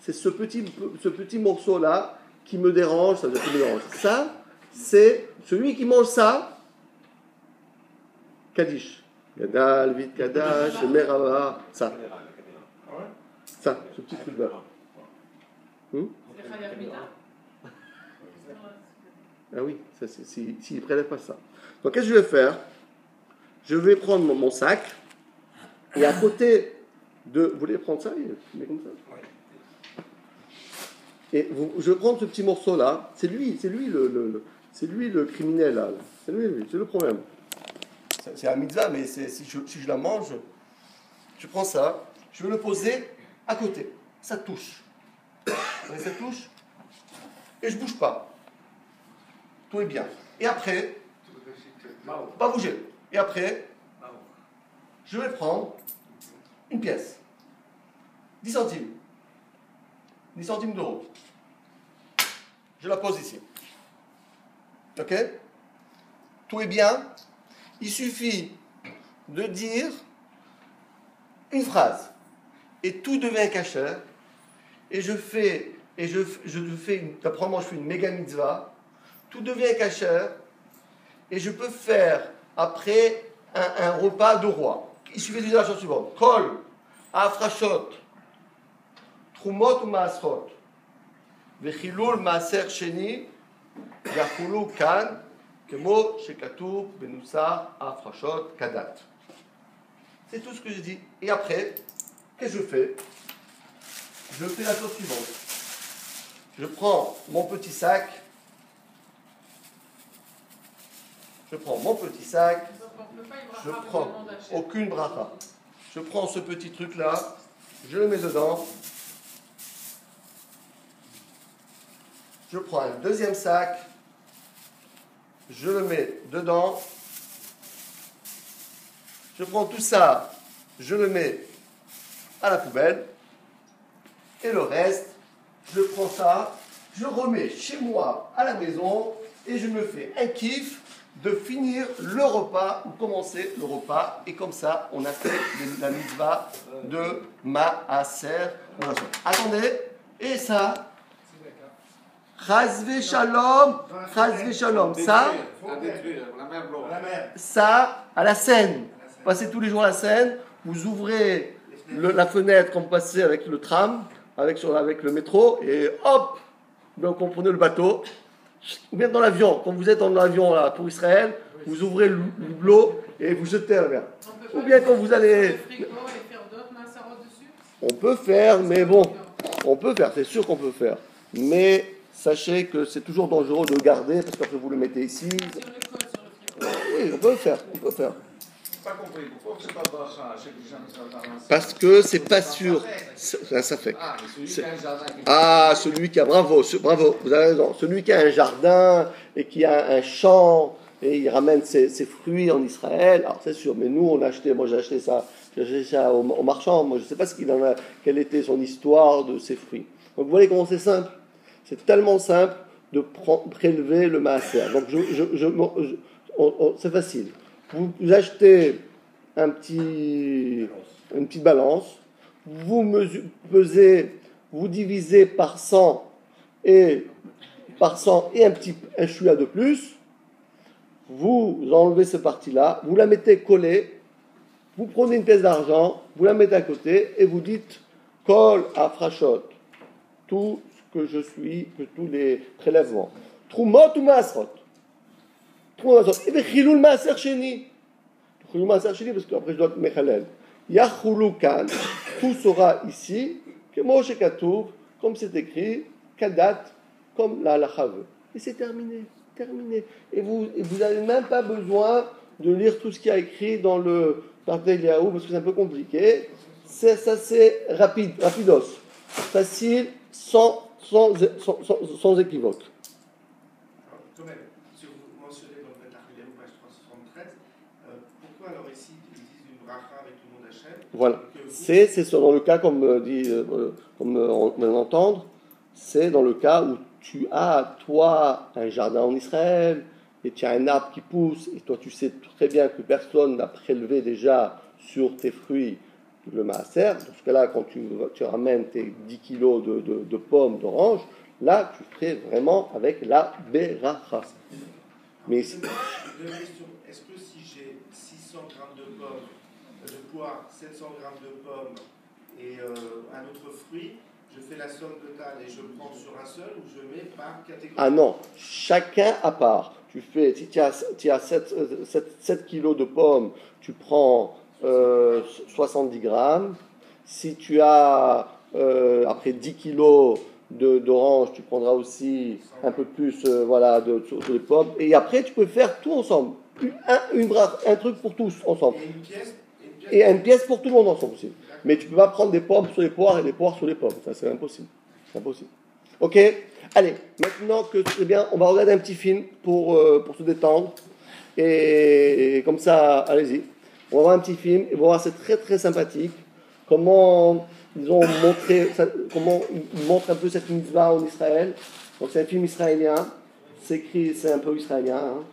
C'est ce petit morceau-là qui me dérange. Ça veut dire qui me dérange. Ça, c'est celui qui mange ça. Kaddish. Gadal, vite Kadash, Merava. Ça, ce petit truc là.
C'est Chayat Mida.
Ah oui, s'il ne prélève pas ça. Donc qu'est-ce que je vais faire? Je vais prendre mon sac et à côté de... Vous voulez prendre ça? Il met comme ça. Et je vais prendre ce petit morceau là. C'est lui le criminel là. C'est le problème. C'est un mitzvah, mais si je la mange, je prends ça, je vais le poser à côté. Ça touche. Ça touche. Et je ne bouge pas. Tout est bien. Et après, pas bouger. Et après, je vais prendre une pièce. 10 centimes. 10 centimes d'euros. Je la pose ici. Ok? Tout est bien. Il suffit de dire une phrase. Et tout devient kasher. Et je fais apparemment je fais une méga mitzvah. Tout devient kasher. Et je peux faire après un repas de roi. Il suffit de dire la chose suivante. Kol, afrashot, trumot ou maasrot, vechilul maaser sheni, yachulu kan, kemo shekatu benusar afrashot kadat. C'est tout ce que je dis. Et après, qu'est-ce que je fais? Je fais la chose suivante. Je prends mon petit sac. Je prends aucune bracha. Je prends ce petit truc-là, je le mets dedans. Je prends un deuxième sac. je le mets dedans. Je prends tout ça, je le mets à la poubelle. Et le reste, je prends ça, je remets chez moi à la maison et je me fais un kiff de finir le repas ou commencer le repas. Et comme ça, on a fait la mitzvah de Maaser. Attendez, et ça, Chazve Shalom, ça,
À détruire, la mer blanche.
La mer.
ça, à la Seine. Vous passez tous les jours à la Seine, vous ouvrez la fenêtre comme vous passez avec le tram, avec le métro, et hop, donc vous prenez le bateau. Ou bien dans l'avion, quand vous êtes dans l'avion là, pour Israël, vous ouvrez le hublot et vous jetez à la mer. Ou bien quand vous allez...
Le frigo et faire d'autres massarots dessus.
On peut faire, mais bon, on peut faire, c'est sûr qu'on peut faire. Mais sachez que c'est toujours dangereux de le garder, parce qu'après vous le mettez ici.
Sur le col, sur le frigo.
Oui, on peut le faire, on peut le faire.
Pas compris. Pourquoi c'est pas bracha chez les gens qui sont dans l'ancien?
Parce que c'est pas sûr. Ça fait.
Ah, mais celui qui a un jardin qui...
Ah, celui qui a, bravo, vous avez raison. Celui qui a un jardin et qui a un champ et il ramène ses fruits en Israël, alors c'est sûr, mais nous on a acheté, moi j'ai acheté ça au marchand, moi je ne sais pas quelle était son histoire de ses fruits. Donc vous voyez comment c'est simple. C'est tellement simple de prélever le maaser. Donc c'est facile. Vous achetez une petite balance, vous pesez, vous divisez par 100 et un chouïa de plus, vous enlevez cette partie-là, vous la mettez collée, vous prenez une pièce d'argent, vous la mettez à côté et vous dites Kol afrashot, tout ce que je suis, que tous les prélèvements. Trumot ou maasrot. Et bien, chilul maaser sheni. Chilul maaser sheni, parce qu'après je dois mechalel. Yachulu kan, tout sera ici, comme c'est écrit, kadat, comme la halacha veut. Et c'est terminé. Et vous n'avez même pas besoin de lire tout ce qu'il y a écrit dans le Tartei Eliyahu, parce que c'est un peu compliqué. C'est rapidos, facile, sans équivoque.
Quand même, si vous mentionnez dans le Tartei Eliyahu, page 373, pourquoi alors ici ils disent une bracha avec le nom d'Hachem?
Voilà. C'est dans le cas, comme on vient d'entendre, c'est dans le cas où tu as, toi, un jardin en Israël, et tu as un arbre qui pousse, et toi tu sais très bien que personne n'a prélevé déjà sur tes fruits le maaser. Dans ce cas-là, quand tu ramènes tes 10 kilos de pommes, d'oranges, là tu ferais vraiment avec la beracha. Mais
Est-ce que si j'ai 600 grammes de pommes, de poire, 700 grammes de pommes et un autre fruit, je fais la somme totale et je prends sur un seul ou je mets par catégorie?
Ah non, chacun à part. Si tu as 7 kilos de pommes, tu prends 70 grammes. Si tu as après 10 kilos d'orange, tu prendras aussi un peu plus sur les pommes. Et après, tu peux faire tout ensemble. Un truc pour tous ensemble. Et une pièce pour tout le monde ensemble aussi. Mais tu ne peux pas prendre des pommes sur les poires et des poires sur les pommes. Ça, c'est impossible. Ok? Allez, maintenant que c'est bien, on va regarder un petit film pour se détendre. Et comme ça, allez-y. On va voir un petit film et on va voir, c'est très très sympathique. Comment ils ont montré, comment ils montrent un peu cette mitzvah en Israël. Donc c'est un film israélien. C'est un peu israélien. Hein.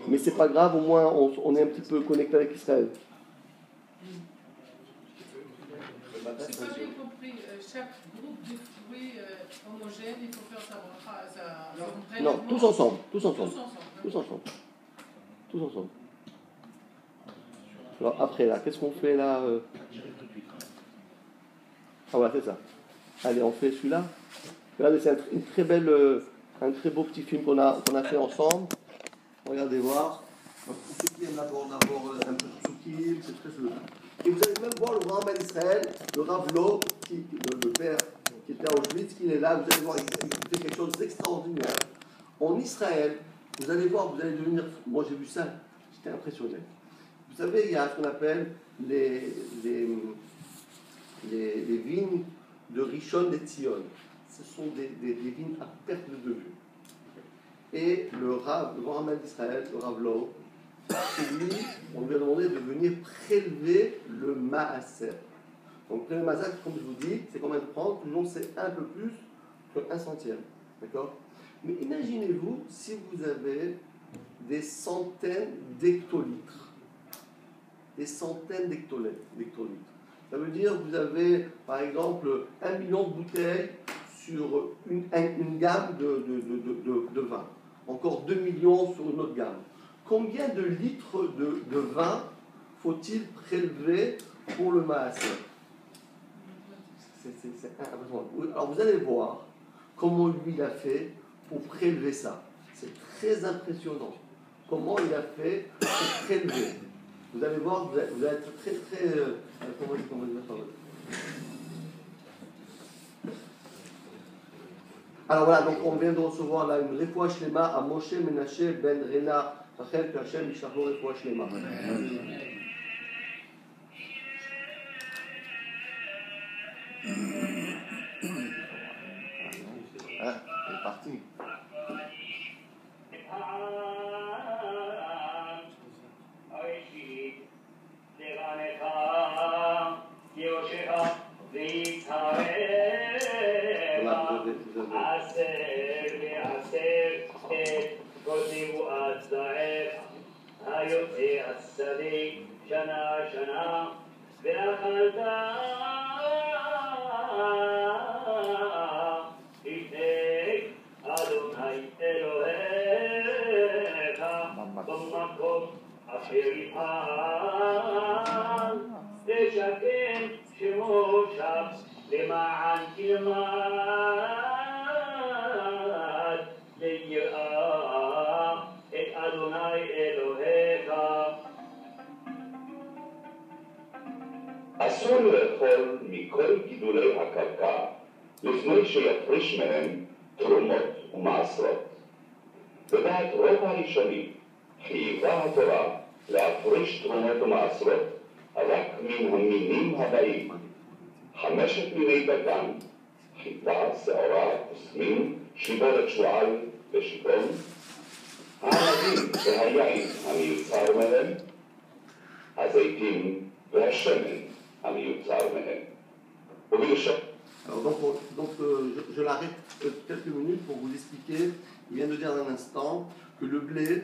Mais c'est pas grave, au moins on est un petit peu connecté avec Israël.
Je n'ai pas bien compris. Chaque groupe de fruits homogènes, il faut faire sa bracha.
Non, tous ensemble. Alors après là, qu'est-ce qu'on fait là Ah voilà, c'est ça. Allez, on fait celui-là. Regardez, c'est un très beau petit film qu'on a fait ensemble. Regardez voir. Donc, pour ceux qui aiment d'abord un peu de soukil, c'est très joli. Et vous allez même voir le grand Ben Israël, le Rav Lo, le père qui était à Auschwitz, qui est là. Vous allez voir, il fait quelque chose d'extraordinaire. En Israël, vous allez voir, vous allez devenir. Moi, j'ai vu ça, j'étais impressionné. Vous savez, il y a ce qu'on appelle les vignes de Rishon LeZion. Ce sont des vignes à perte de vue. Et le grand rabbin d'Israël, le Rav Lau, lui, on lui a demandé de venir prélever le maaser. Donc prélever le maaser, comme je vous dis, c'est combien de prendre? Non, c'est un peu plus que 1 centième. D'accord? Mais imaginez-vous si vous avez des centaines d'hectolitres. Des centaines d'hectolitres. Ça veut dire que vous avez, par exemple, 1 million de bouteilles sur une gamme de vin. Encore 2 millions sur une autre gamme. Combien de litres de vin faut-il prélever pour le maaser? C'est impressionnant. Alors vous allez voir comment lui il a fait pour prélever ça. C'est très impressionnant. Comment il a fait pour prélever. Vous allez voir, vous allez être très comment dire ça? Alors voilà, donc on vient de recevoir là une refoua shlema à Moshe Menashe ben Rena Rachel que Hashem yishlach lo refoua shlema. Ah, il est parti.
אסור לאכול מכל גידולי הקרקע לפני שיפריש מהם תרומות ומעשרות. בדעת רוב הראשונים חייבה התורה להפריש תרומות ומעשרות רק מן המינים הבאים: 5 מיני דגן, חיטה, שעורה, תסמין, שיבולת שועל ושיבון, הענבים והיין המיוצר מהם, הזיתים והשמן המיוצר מהם.
Alors je l'arrête quelques minutes pour vous expliquer. Il vient de dire un instant que le blé,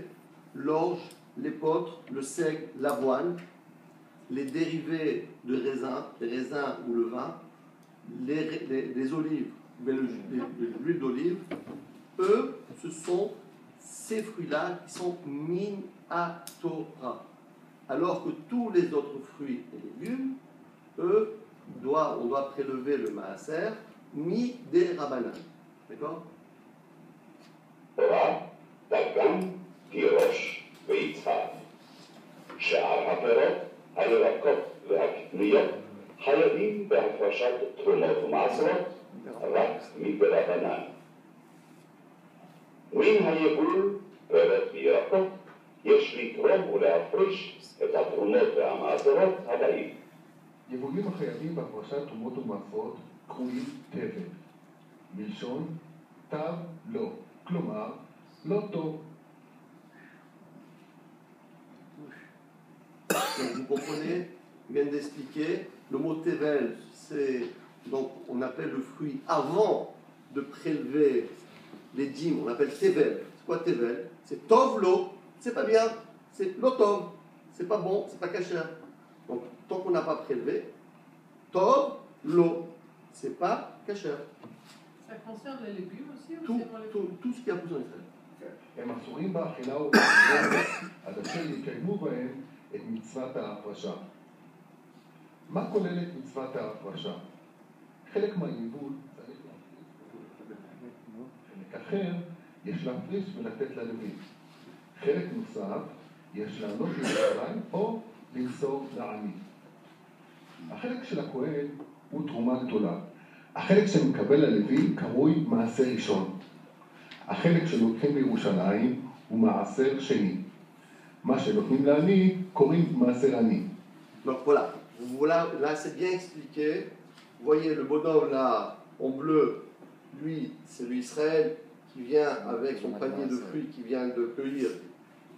l'orge, l'épeautre, le seigle, l'avoine, les dérivés de raisin, les raisins ou le vin, les olives, l'huile d'olive, eux, ce sont ces fruits-là qui sont min à Torah. Alors que tous les autres fruits et légumes, eux, on doit prélever le maaser mi des rabanan. D'accord?
תורה, דגן, תירוש ויצהר. שאר הפירות, הירקות והקטניות חייבים בהפרשת תרומות ומעשרות רק מדרבנן. מן היבול, פירות וירקות, יש לתרום ולהפריש את התרומות והמעשרות הבאים.
יבולים החייבים בהפרשת תרומות ומעשרות קרויים תבל, מלשון תו לא, כלומר לא טוב.
Donc, vous comprenez, il vient d'expliquer, le mot tevel, c'est, donc on appelle le fruit avant de prélever les dîmes, on appelle tevel. C'est quoi tevel? C'est tov lo, c'est pas bien, c'est lo tov, c'est pas bon, c'est pas kasher. Donc tant qu'on n'a pas prélevé, tov lo, c'est pas kasher.
Ça concerne les légumes aussi ou
Tout,
c'est pour les
tout ce qui a poussé en Israël.
הם אסורים באכילה ובאכילה עד אשר יקיימו בהם את מצוות ההפרשה. מה כוללת מצוות ההפרשה? חלק מהיבול צריך להפריש, חלק אחר יש להפריש ולתת ללווים. חלק נוסף יש לענות לירושלים או למסור לעני. החלק של הכהן הוא תרומה גדולה. החלק שמקבל הלוי קרוי מעשר ראשון. החלק שלוקחים לירושלים הוא מעשר שני. מה שנותנים לעני קוראים מעשר עני.
Donc voilà, là c'est bien expliqué. Vous voyez le bonhomme là en bleu, lui c'est l'Israël qui vient avec son panier de fruits qu'il vient de cueillir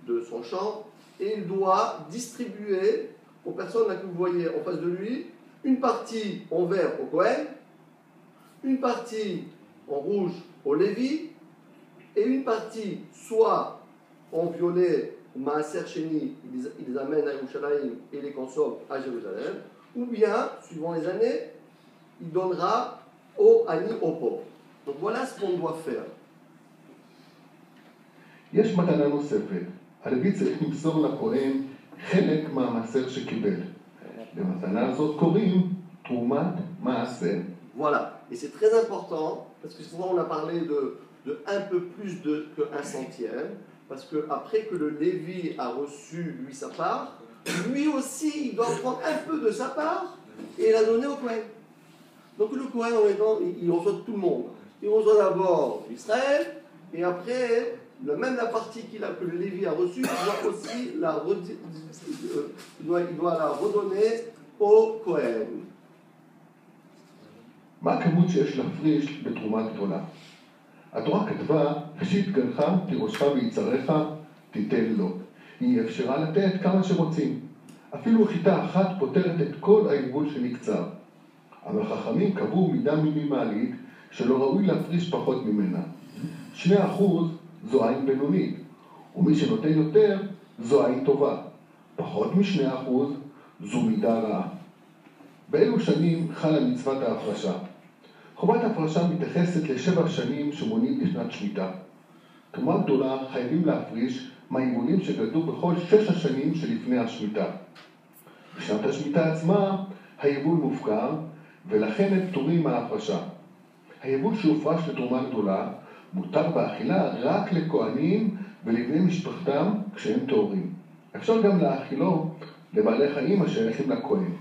de son champ, et il doit distribuer aux personnes là que vous voyez en face de lui, une partie en vert au Kohen, une partie en rouge au Lévi, et une partie soit en violet, Maaser Sheni, il les amène à Yerushalayim et les consomme à Jérusalem, ou bien, suivant les années, il donnera au Ani, aux pauvres. Donc voilà ce qu'on doit faire.
יש מתנה נוספת, הלוי צריך למסור לכהן חלק מהמעשר שקיבל. למתנה הזאת קוראים תרומת מעשר.
Voilà, et c'est très important, parce que souvent on a parlé de un peu plus qu'un centième, parce qu'après que le Lévi a reçu lui sa part, lui aussi il doit prendre un peu de sa part et la donner au Kohen. Donc le Kohen en étant, il reçoit tout le monde. Il reçoit d'abord Israël, et après, même la partie que le Lévi a reçue, il doit aussi il doit la redonner au Kohen.
מה הכמות שיש להפריש בתרומה גדולה? התורה כתבה, ראשית גנך תירושך ויצריך תיתן לו. היא אפשרה לתת כמה שרוצים. אפילו חיטה אחת פותרת את כל העיגול שנקצר. אבל חכמים קבעו מידה מינימלית שלא ראוי להפריש פחות ממנה. 2% זו עין בינונית, ומי שנותן יותר זו עין טובה. פחות מ2% זו מידה רעה. באילו שנים חלה מצוות ההפרשה? חובת ההפרשה מתייחסת ל7 שנים שמונים לשנת שמיטה. תרומה גדולה חייבים להפריש מהיבולים שגדלו בכל 6 השנים שלפני השמיטה. בשנת השמיטה עצמה היבול מופקר, ולכן הם פטורים מההפרשה. היבול שהופרש לתרומה גדולה מותר באכילה רק לכהנים ולבני משפחתם כשהם טהורים. אפשר גם להאכילו לבעלי חיים השייכים לכהן.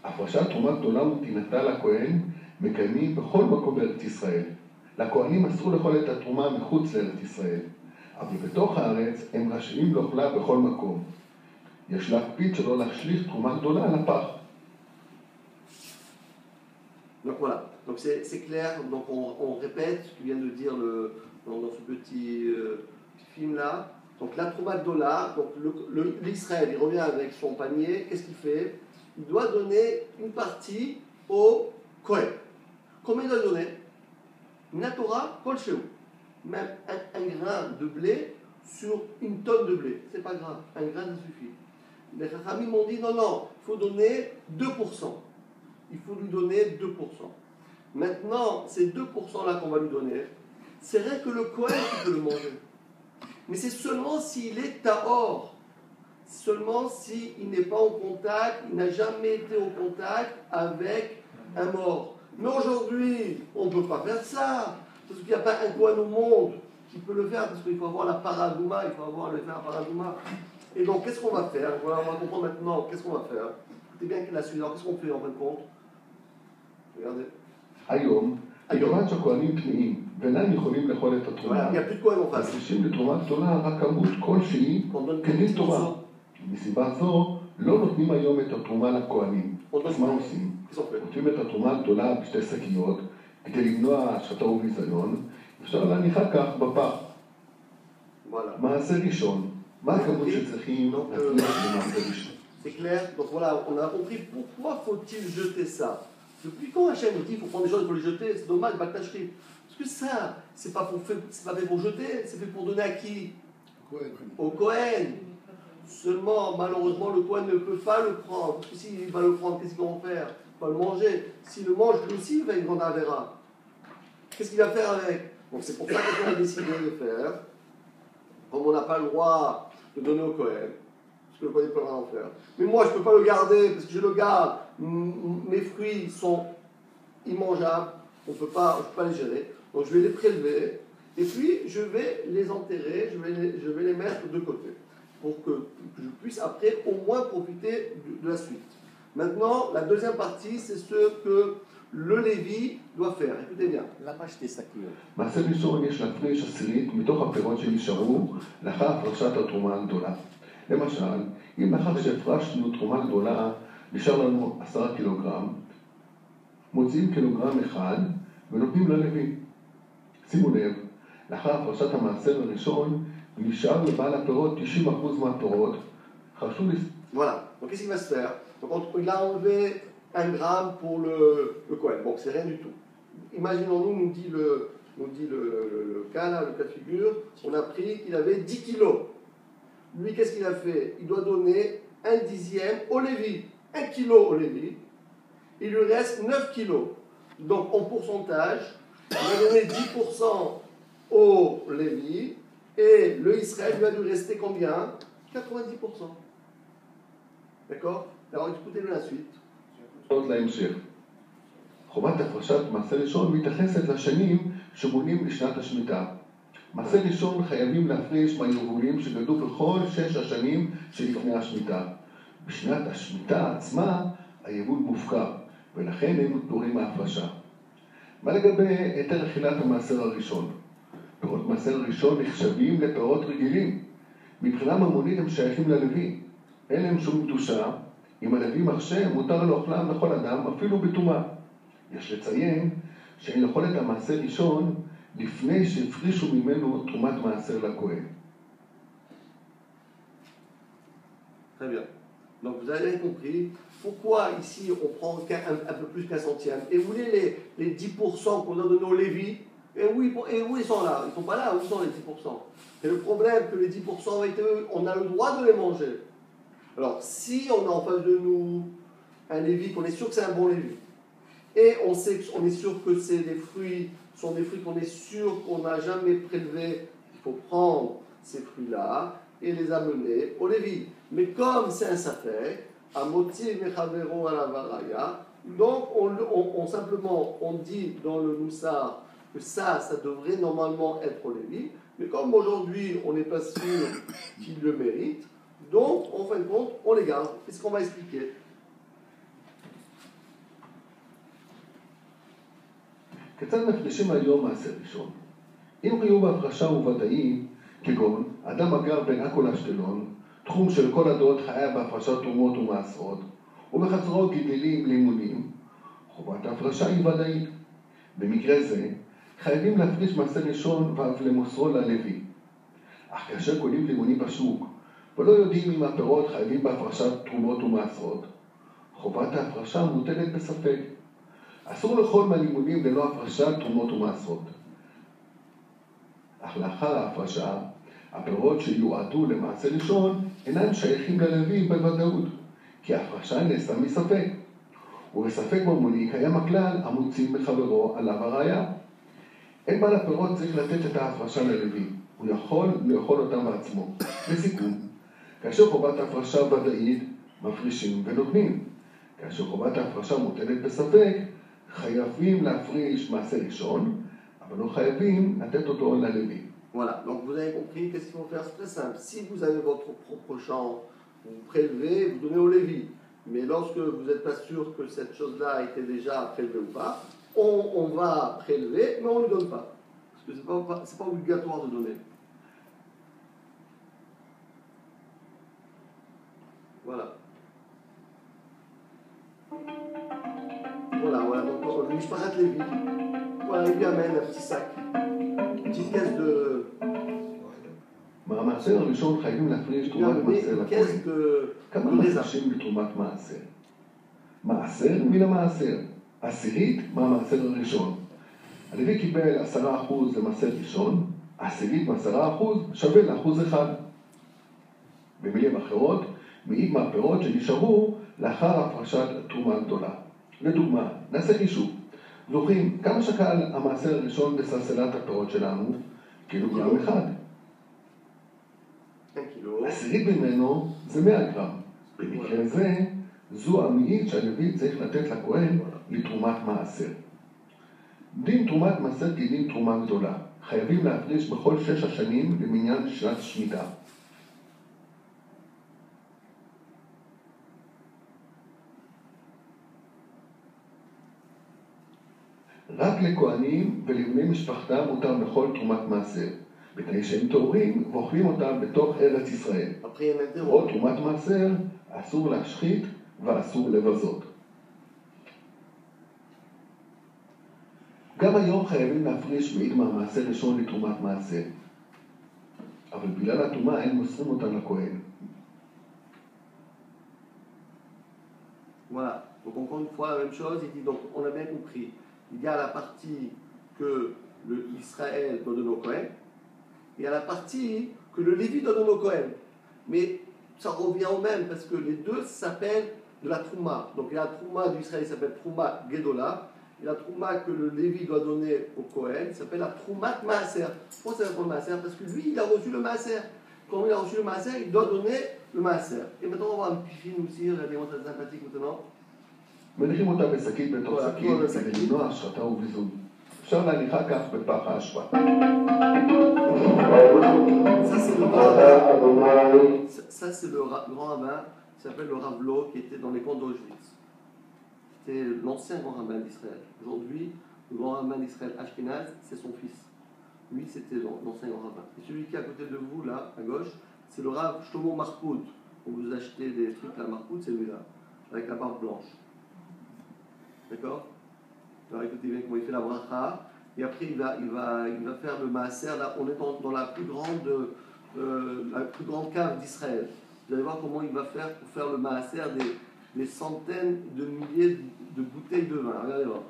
הפרשת תרומה גדולה ונתינתה לכהן מקיימים בכל מקום בארץ ישראל. לכהנים אסור לאכול את התרומה מחוץ לארץ ישראל, אבל בתוך הארץ הם רשאים לאכולה בכל מקום. יש להקפיד שלא להשליך תרומה גדולה על הפח.
Donc voilà, donc c'est clair, donc on répète ce que vient de dire dans ce petit film là. Donc la Trouma Gdola, donc l'Israël, il revient avec son panier, qu'est-ce qu'il fait? Il doit donner une partie au Kohen. Combien il doit donner? Natora Kol Shehu. Même un grain de blé sur une tonne de blé, c'est pas grave, un grain ça suffit. Les Chachamim m'ont dit non, il faut donner 2%. Il faut lui donner 2%. Maintenant, ces 2% là qu'on va lui donner, c'est vrai que le Kohen peut le manger. Mais c'est seulement s'il est tahor, seulement s'il n'est pas en contact, il n'a jamais été au contact avec un mort. Mais aujourd'hui, on ne peut pas faire ça, parce qu'il n'y a pas un Kohen au monde qui peut le faire, parce qu'il faut avoir la paradouma, il faut avoir le faire la paradouma. Et donc, qu'est-ce qu'on va faire? Voilà, on va comprendre maintenant, qu'est-ce qu'on va faire? Écoutez bien la suite, alors qu'est-ce qu'on fait en fin de compte? Regardez.
היום, מכיוון שהכהנים טמאים ואינם יכולים לאכול את התרומה, מפרישים לתרומה גדולה רק כמות כלשהי כדין תורה. מסיבה זו לא נותנים היום את התרומה לכהנים. אז מה עושים? נותנים את התרומה הגדולה בשתי שקיות כדי למנוע השחתה וביזיון, אפשר להניחה כך בפח. מעשה ראשון, מה הכמות שצריכים להפריש במעשה ראשון?
C'est clair? Donc voilà, on a compris pourquoi faut-il jeter ça. Depuis quand Hachem nous dit qu'il faut prendre des choses et faut les jeter? C'est dommage, Baltachri. Parce que ça, c'est pas fait pour jeter, c'est fait pour donner à qui? Au Kohen. Seulement, malheureusement, le Kohen ne peut pas le prendre. Parce que s'il va le prendre, qu'est-ce qu'il va en faire? Il va le manger. S'il le mange, lui aussi, il va une grande avéra. Qu'est-ce qu'il va faire avec? Donc c'est pour ça qu'on a décidé de faire. Comme on n'a pas le droit de donner au Kohen. Que le Kohen ne peut rien en faire. Mais moi, je ne peux pas le garder parce que je le garde. Mes fruits sont immangeables. On ne peut pas les gérer. Donc, je vais les prélever. Et puis, je vais les enterrer. Je vais les mettre de côté. Pour que je puisse après au moins profiter de la suite. Maintenant, la deuxième partie, c'est ce que le Lévi doit faire. Écoutez bien.
למה שתי שקיות?
מעשה ראשון יש להפריש עשירית מתוך הפירות שנשארו לאחר הפרשת התרומה הגדולה. למשל, אם לאחר שהפרשנו תרומה גדולה, נשאר לנו 10 קילוגרם, מוציאים קילוגרם אחד ונותנים ללוי. שימו לב, לאחר הפרשת המעשר הראשון, נשאר לבעל הפירות 90% מהפירות. חשוב
Voilà. Donc qu'est-ce qu'il va se faire? Donc il a enlevé 1 gramme pour le Kohen. Bon, c'est rien du tout. Imaginons-nous, nous dit le cas là, le cas de figure, on a pris qu'il avait 10 kilos. Lui, qu'est-ce qu'il a fait? Il doit donner 1/10 au Lévi. 1 kilo au Lévi. Il lui reste 9 kilos. Donc en pourcentage, il va donner 10% au Lévi et le Israël lui a dû rester combien? 90%. d'accord? Alors écoutez-le la suite.
להמשך. חובת הפרשת מעשה ראשון מתייחסת לשנים שמונים לשנת השמיטה. מעשה ראשון חייבים להפריש מהיבולים שגדלו בכל 6 השנים שלפני השמיטה. בשנת השמיטה עצמה היבול מופקר, ולכן הם פטורים מההפרשה. מה לגבי היתר אכילת המעשר הראשון? פירות מעשר ראשון נחשבים לפירות רגילים. מבחינה ממונית הם שייכים ללוי. אין להם שום קדושה. אם הלוי מרשה, מותר לאוכלם לכל אדם, אפילו בטומאה. יש לציין שאין לאכול את המעשר ראשון לפני שהפרישו ממנו תרומת מעשר לכהן.
Très bien. Donc vous avez compris pourquoi ici on prend un peu plus qu'un centième. Et vous voulez les 10% qu'on a donnés aux Lévi, et où ils sont là? Ils ne sont pas là, où sont les 10%? Et le problème que les 10% on a le droit de les manger. Alors si on a en face de nous un Lévi, qu'on est sûr que c'est un bon Lévi, et on est sûr que c'est des fruits, sont des fruits qu'on est sûr qu'on n'a jamais prélevés, il faut prendre ces fruits-là et les amener au Lévi. Mais comme c'est un safek, à motif mechavero à la varaya, donc on dit dans le Moussar que ça devrait normalement être au Lévi, mais comme aujourd'hui on n'est pas sûr qu'il le mérite, donc en fin de compte on les garde. C'est ce qu'on va expliquer.
כיצד מפרישים היום מעשר ראשון? אם חיוב ההפרשה הוא ודאי, כגון אדם הגר בין עכו לאשקלון, תחום של כל הדעות חייב בהפרשת תרומות ומעשרות, ובחצרו גידלים לימונים, חובת ההפרשה היא ודאית. במקרה זה, חייבים להפריש מעשר ראשון ואף למוסרו ללוי. אך כאשר קונים לימונים בשוק, ולא יודעים אם הפירות חייבים בהפרשת תרומות ומעשרות, חובת ההפרשה מוטלת בספק. אסור לאכול מהלימונים ללא הפרשת תרומות ומעשרות. אך לאחר ההפרשה, הפירות שיועדו למעשה ראשון אינם שייכים ללוי בוודאות, כי ההפרשה נעשה מספק. ובספק ממוני קיים הכלל המוציא מחברו עליו הראיה. אין בעל הפירות צריך לתת את ההפרשה ללוי, הוא יכול לאכול אותם בעצמו. לסיכום, כאשר חובת ההפרשה ודאית, מפרישים ונותנים. כאשר חובת ההפרשה מוטלת בספק, חייבים להפריש מעשה ראשון, אבל לא חייבים לתת אותו ללוי.
Voilà, donc vous avez compris, qu'est-ce qu'il faut faire? C'est très simple. Si vous avez votre propre champ, vous prélevez, vous donnez au Lévi. Mais lorsque vous n'êtes pas sûr que cette chose-là a été déjà prélevée ou pas, on va prélever, mais on ne donne pas. Parce que ce n'est pas obligatoire de donner. Voilà. Voilà, donc on lui parle de Lévi. Voilà, il lui amène un petit sac. Une petite caisse de...
מהמעשר הראשון חייבים להפריש תרומת מעשר לכהן. כמה מפרישים בתרומת מעשר? מעשר מן המעשר. 10 מהמעשר הראשון. הלוי קיבל 10% למעשר ראשון, 10 מ10% שווה ל1%. במילים אחרות, מעיד מהפירות שנשארו לאחר הפרשת תרומה גדולה. לדוגמה, נעשה חישוב. זוכרים כמה שקל המעשר הראשון בסלסלת הפירות שלנו? קילוגרם אחד. 10 ממנו זה 100 גרם. במקרה זה, זו המאית שהלוי צריך לתת לכהן לתרומת מעשר. דין תרומת מעשר כדין תרומה גדולה. חייבים להפריש בכל 6 השנים למניין שנת שמיטה. רק לכהנים ולבני משפחתם מותר לאכול תרומת מעשר, בתנאי שהם טהורים ואוכלים אותם בתוך ארץ ישראל. או תרומת מעשר אסור להשחית ואסור לבזות. גם היום חייבים להפריש מעיד מהמעשר ראשון לתרומת מעשר. אבל בגלל הטומאה הם מוסרים אותה לכהן.
Voilà, donc encore une fois la même chose, il dit donc on a bien compris, il y a la partie que Israël doit donner au Kohen, et il y a la partie que le Lévi doit donner au Kohen. Mais ça revient au même parce que les deux s'appellent de la Trouma. Donc il y a la Trouma d'Israël qui s'appelle Trouma Gedola, et la Trouma que le Lévi doit donner au Kohen s'appelle la Troumat Maaser. Pourquoi ça s'appelle le Maaser? Parce que lui il a reçu le Maaser. Quand il a reçu le Maaser, il doit donner le Maaser. Et maintenant on va voir un petit film aussi, regardez, on est sympathique maintenant.
מניחים אותה בשקית בתוך שקית כדי למנוע השחתה וביזון. אפשר להניחה כך בפח האשפה.
Ça c'est le grand rabbin qui s'appelle le Rav Lo, qui était dans les camps d'Auschwitz. C'était l'ancien grand rabbin d'Israël. Aujourd'hui, le grand rabbin d'Israël Ashkenaz, c'est son fils. Lui, c'était l'ancien grand rabbin. Et celui qui est à côté de vous, là, à gauche, c'est le Rav Shlomo Markoud. Quand vous achetez des trucs, la Markoud, c'est lui-là, avec la barbe blanche. D'accord? Alors écoutez bien comment il fait la bracha. Et après, il va faire le maaser. Là, on est dans la plus grande cave d'Israël. Vous allez voir comment il va faire pour faire le maaser des centaines de milliers de bouteilles de vin. Regardez voir.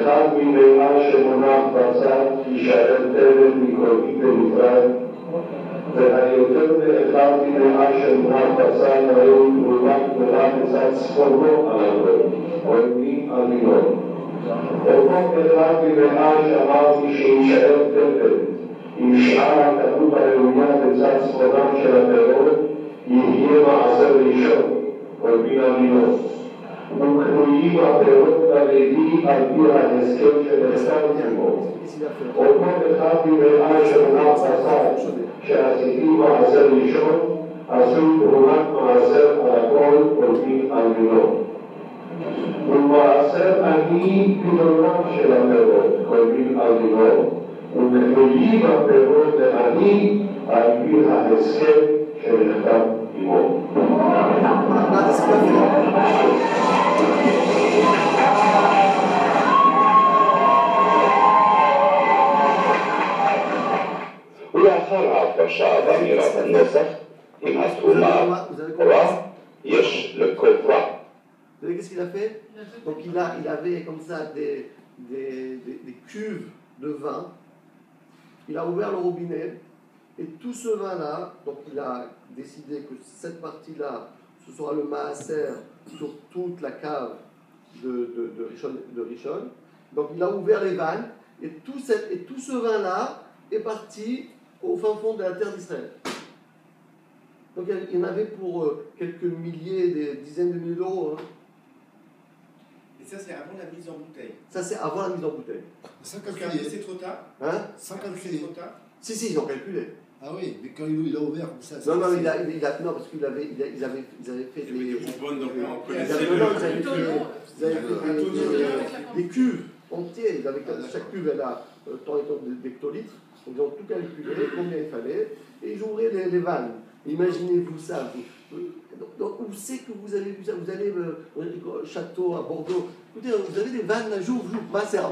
אחד מלאה שמונח בצד יישאר תלם מקודמי בנפרד, והיותר מאחד מלאה שמונח בצד היום תרומת גדולה בצד צפונו על הגוי, או ימין על מינו. אותו אחד מלאה שאמרתי שיישאר תלם עם שאר הכמות הראויה בצד צפונם של הפירות, יהיה מעשר ראשון, או ימין על מינו. וכלואים הפירות ללוי על פי ההסכם שנחתם עמו. אותו אחד ממאה שמונח בצד שעשיתי מעשר ראשון, עשו תרומת מעשר על הכל ולפי על מינו. ומעשר אני פתרונם של הפירות, ולפי על מינו, וכלואים הפירות לעני על פי ההסכם שנחתם עמו. ולאחר ההפרשה ואמירת הנוסח, עם התרומה רע, יש לקוברה.
Vous savez qu'est-ce qu'il a fait? Donc il avait comme ça des cuves de vin. Il a ouvert le robinet et tout ce vin-là, donc il a décidé que cette partie-là, ce sera le maaser sur toute la cave de Rishon. Donc il a ouvert les vannes et tout ce vin-là est parti au fin fond de la terre d'Israël. Donc il y en avait pour quelques milliers, des dizaines de milliers d'euros. Hein.
Et ça, c'est avant la mise en bouteille.
Ça, c'est avant la mise en bouteille.
Sans
Parce qu'après,
calculer.
c'est trop tard.
Hein?
Sans
Après, c'est
calculer.
trop tard.
Si, ils ont calculé.
Ah oui, mais quand il a ouvert comme ça.
Non, il a non, parce qu'ils avaient fait des. Des cuves entières. Chaque cuve, elle a tant et tant d'hectolitres. Donc, ils ont tout calculé, combien il fallait, et ils ouvraient les vannes. Imaginez-vous ça. Donc, où c'est que vous avez vu ça? Vous allez au château à Bordeaux. Écoutez, vous avez des vannes, jour, ça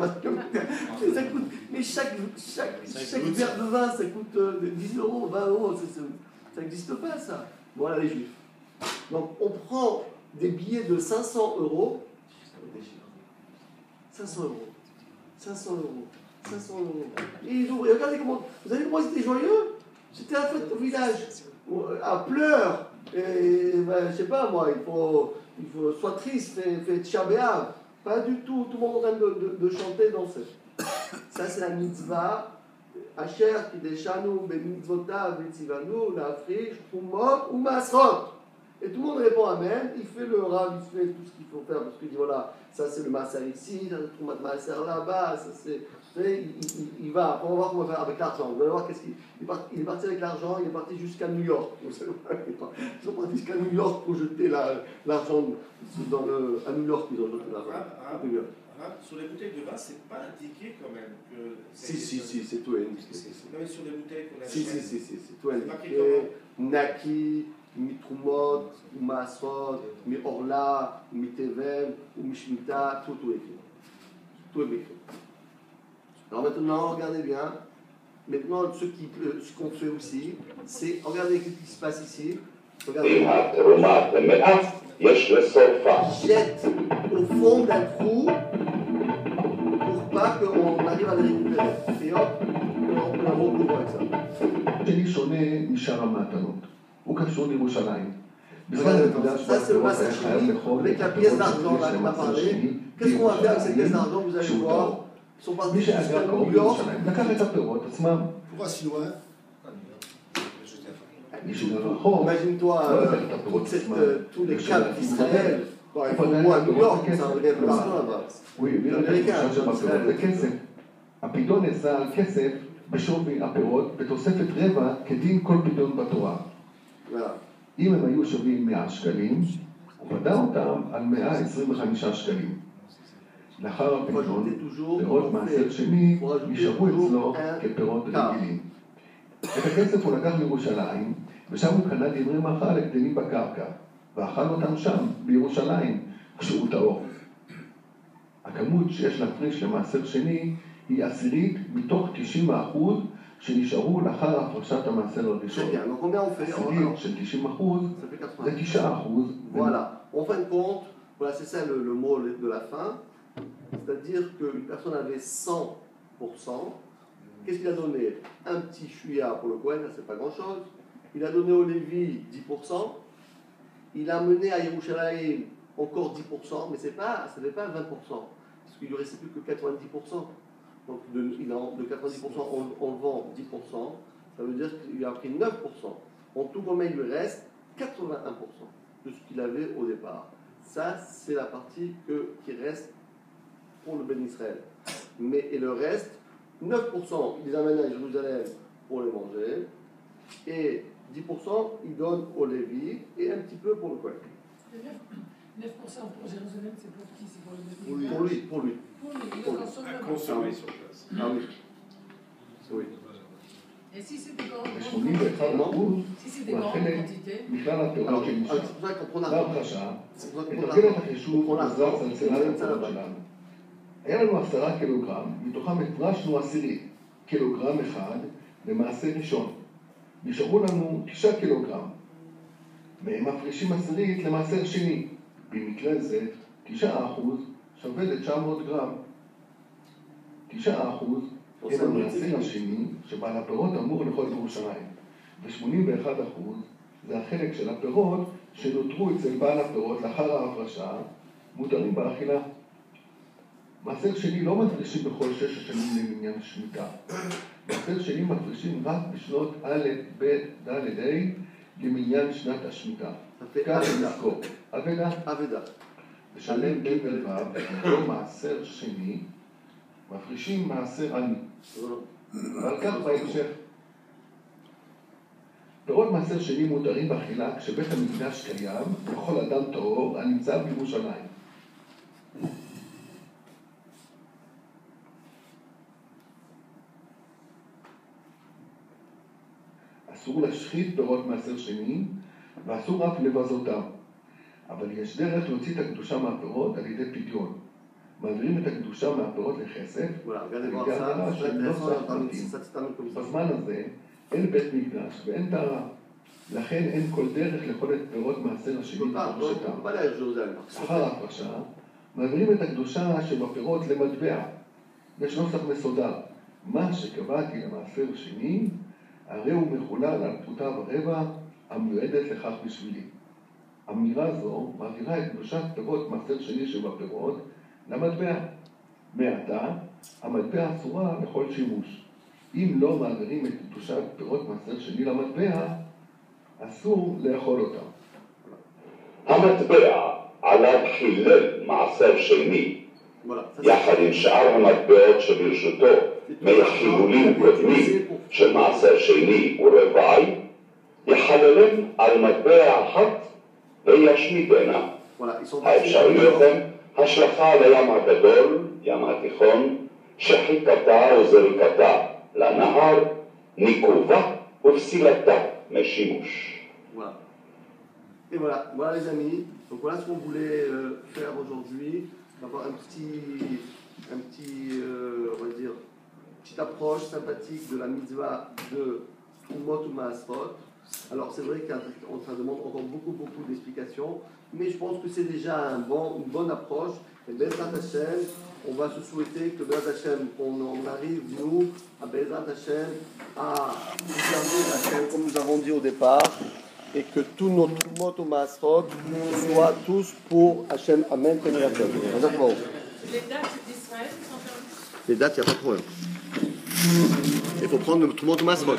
coûte. Mais chaque verre de vin, ça coûte 10 euros, 20 euros. Ça n'existe pas, ça. Voilà les Juifs. Donc, on prend des billets de 500 euros. 500 euros. 500 euros. 500 euros. Et ils ouvrent. Regardez comment. Vous avez vu comment ils étaient joyeux? C'était la fête au village. À pleurs. Et ben, je sais pas moi, il faut soit triste, fait Tisha B'Av. Pas du tout. Tout le monde est en train de chanter, danser. Ça, c'est la mitzvah. Asher kideshanu b'mitzvotav v'tzivanu la'afrish trumot ou masrot. Et tout le monde répond Amen. Il fait le rav, il fait tout ce qu'il faut faire parce qu'il dit voilà, ça c'est le maaser ici, ça c'est le trumat maaser là-bas, ça c'est. Il va, on va voir comment faire avec l'argent. Vous allez voir qu'est-ce qu'il il est parti avec l'argent, il est parti jusqu'à New York. Ils sont partis jusqu'à New York pour jeter l'argent à New York, ils ont jeté l'argent.
Hein, sur les bouteilles de vin, c'est pas indiqué quand même que.
Si, c'est tout indiqué.
Non, mais sur les bouteilles qu'on achète.
Si, c'est tout
C'est marqué
indiqué. Naki, Mitrumot, ou Maasrot, Mi Orla, Mi Tevel, ou Mishmita, tout est écrit. Tout est écrit. Alors maintenant, regardez bien. Maintenant, ce qu'on fait aussi, c'est, regardez ce qui se passe ici. Regardez. Jette au fond d'un trou pour pas qu'on arrive à les récupérer. Et hop, on la recouvre avec ça.
שני שונה משאר המתנות. הוא קשור לירושלים.
Ça, c'est le massage chimique avec la pièce d'argent là qu'on a parlé. Qu'est-ce qu'on va faire avec cette pièce d'argent? Vous allez voir. Ils sont partis jusqu'à New York.
Pourquoi si loin?
Imagine-toi tous les câbles d'Israël. Il faut au moins New York, ça enlève l'argent là-bas.
הפדיון נעשה על כסף בשווי הפירות בתוספת רבע כדין כל פדיון בתורה. אם הם היו שווים 100 שקלים, הוא פדה אותם על 125 שקלים. לאחר הפדיון, פירות מעשר שני נשארו אצלו כפירות רגילים. את הכסף הוא לקח לירושלים, ושם הוא קנה דברי מאכל לגדלים בקרקע, ואכל אותם שם, בירושלים, כשהוא טהור. הכמות שיש להפריש למעשר שני היא עשירית מתוך 90% שנשארו לאחר הפרשת המעשר הראשון. עשירית של 90% זה 9%.
Voilà, en fin de compte, voilà, c'est ça le mot de la fin. C'est-à-dire qu'une personne avait 100%. Qu'est-ce qu'il a donné? Un petit chouïa pour le Kohen, c'est pas grand-chose. Il a donné au Lévi 10%. Il a amené à Yerushalayim encore 10%, mais ce n'est pas 20%. Parce qu'il ne lui restait plus que 90%. Donc de 90%, on vend 10%. Ça veut dire qu'il lui a pris 9%. En tout, combien il lui reste? 81% de ce qu'il avait au départ. Ça, c'est la partie qui reste pour le Ben Israël. Et le reste, 9%, il les amène à Jérusalem pour les manger. Et 10%, il donne au Lévi et un petit peu pour le Kohen.
9% pour Jérusalem, c'est pour qui? C'est pour le Lévi?
Pour lui.
À consommer sur place.
Ah oui. Oui.
Et si c'est des grandes quantités?
מכלל הפירות שנשאר. בהפרשה, מתרגל את החישוב מזרץ על צלת הפירות שלנו. היה לנו 10 קילוגרם, מתוכם הפרשנו 10 קילוגרם אחד למעשה ראשון. נשארו לנו 9 קילוגרם. מהם מפרישים 10 למעשר שני. במקרה זה 9% שווה ל-900 גרם. 9% הם המעשר השני שבעל הפירות אמור לאכול בירושלים. ו-81% זה החלק של הפירות שנותרו אצל בעל הפירות לאחר ההפרשה, מותרים באכילה. מעשר שני לא מפרישים בכל 6 השנים למניין שמיטה. מעשר שני מפרישים רק בשנות א', ב', ד', ה' למניין שנת השמיטה. כך נזכור. אבדה. בשלם ג' ו', במקום מעשר שני, מפרישים מעשר עני. ועל כך בהמשך. פירות מעשר שני מותרים באכילה כשבית המקדש קיים וכל אדם טהור הנמצא בירושלים. אסור להשחית פירות מעשר שני ואסור אף לבזותם. אבל יש דרך להוציא את הקדושה מהפירות על ידי פדיון. מעבירים את הקדושה מהפירות לכסף על ידי העברה של נוסח פרטים. בזמן הזה אין בית מקדש ואין טהרה. לכן אין כל דרך לאכול את פירות מעשר השני בפרשתם. אחר ההפרשה מעבירים את הקדושה שבפירות למטבע. יש נוסח מסודר. מה שקבעתי למעשר שני הרי הוא מחולל על פרוטה ורבע המיועדת לכך בשבילי. אמירה זו מעבירה את קדושת פירות מעשר שני שבפירות למטבע. מעתה, המטבע אסורה לכל שימוש. אם לא מעבירים את קדושת פירות מעשר שני למטבע, אסור לאכול אותם.
המטבע עליו חילל מעשר שני, יחד עם שאר המטבעות שברשותו מחילולים קודמים של מעשר שני ורבעי, יחללם על מטבע אחת וישמידנה. האפשרויות הן השלכה לים הגדול ים התיכון, שחיקתה וזריקתה לנהר, ניקובה ופסילתה משימוש.
Voilà. Et voilà, voilà les amis. Donc voilà ce qu'on voulait faire aujourd'hui. Avoir un petit on va dire, petite approche sympathique de la mitzvah de Trumot ou Maasrot. Alors c'est vrai qu'on ça demande encore beaucoup d'explications, mais je pense que c'est déjà une bonne approche. Et Bezrat Hashem, on va se souhaiter que Bezrat Hashem, on arrive nous à Bezrat Hashem à garder Hashem comme nous avons dit au départ, et que tous nos Trumot ou Maasrot soient tous pour Hashem. Amen.
Les dates d'Israël sont perdues.
Les dates, il n'y a pas de problème. Il faut prendre le Trumot ou Maasrot.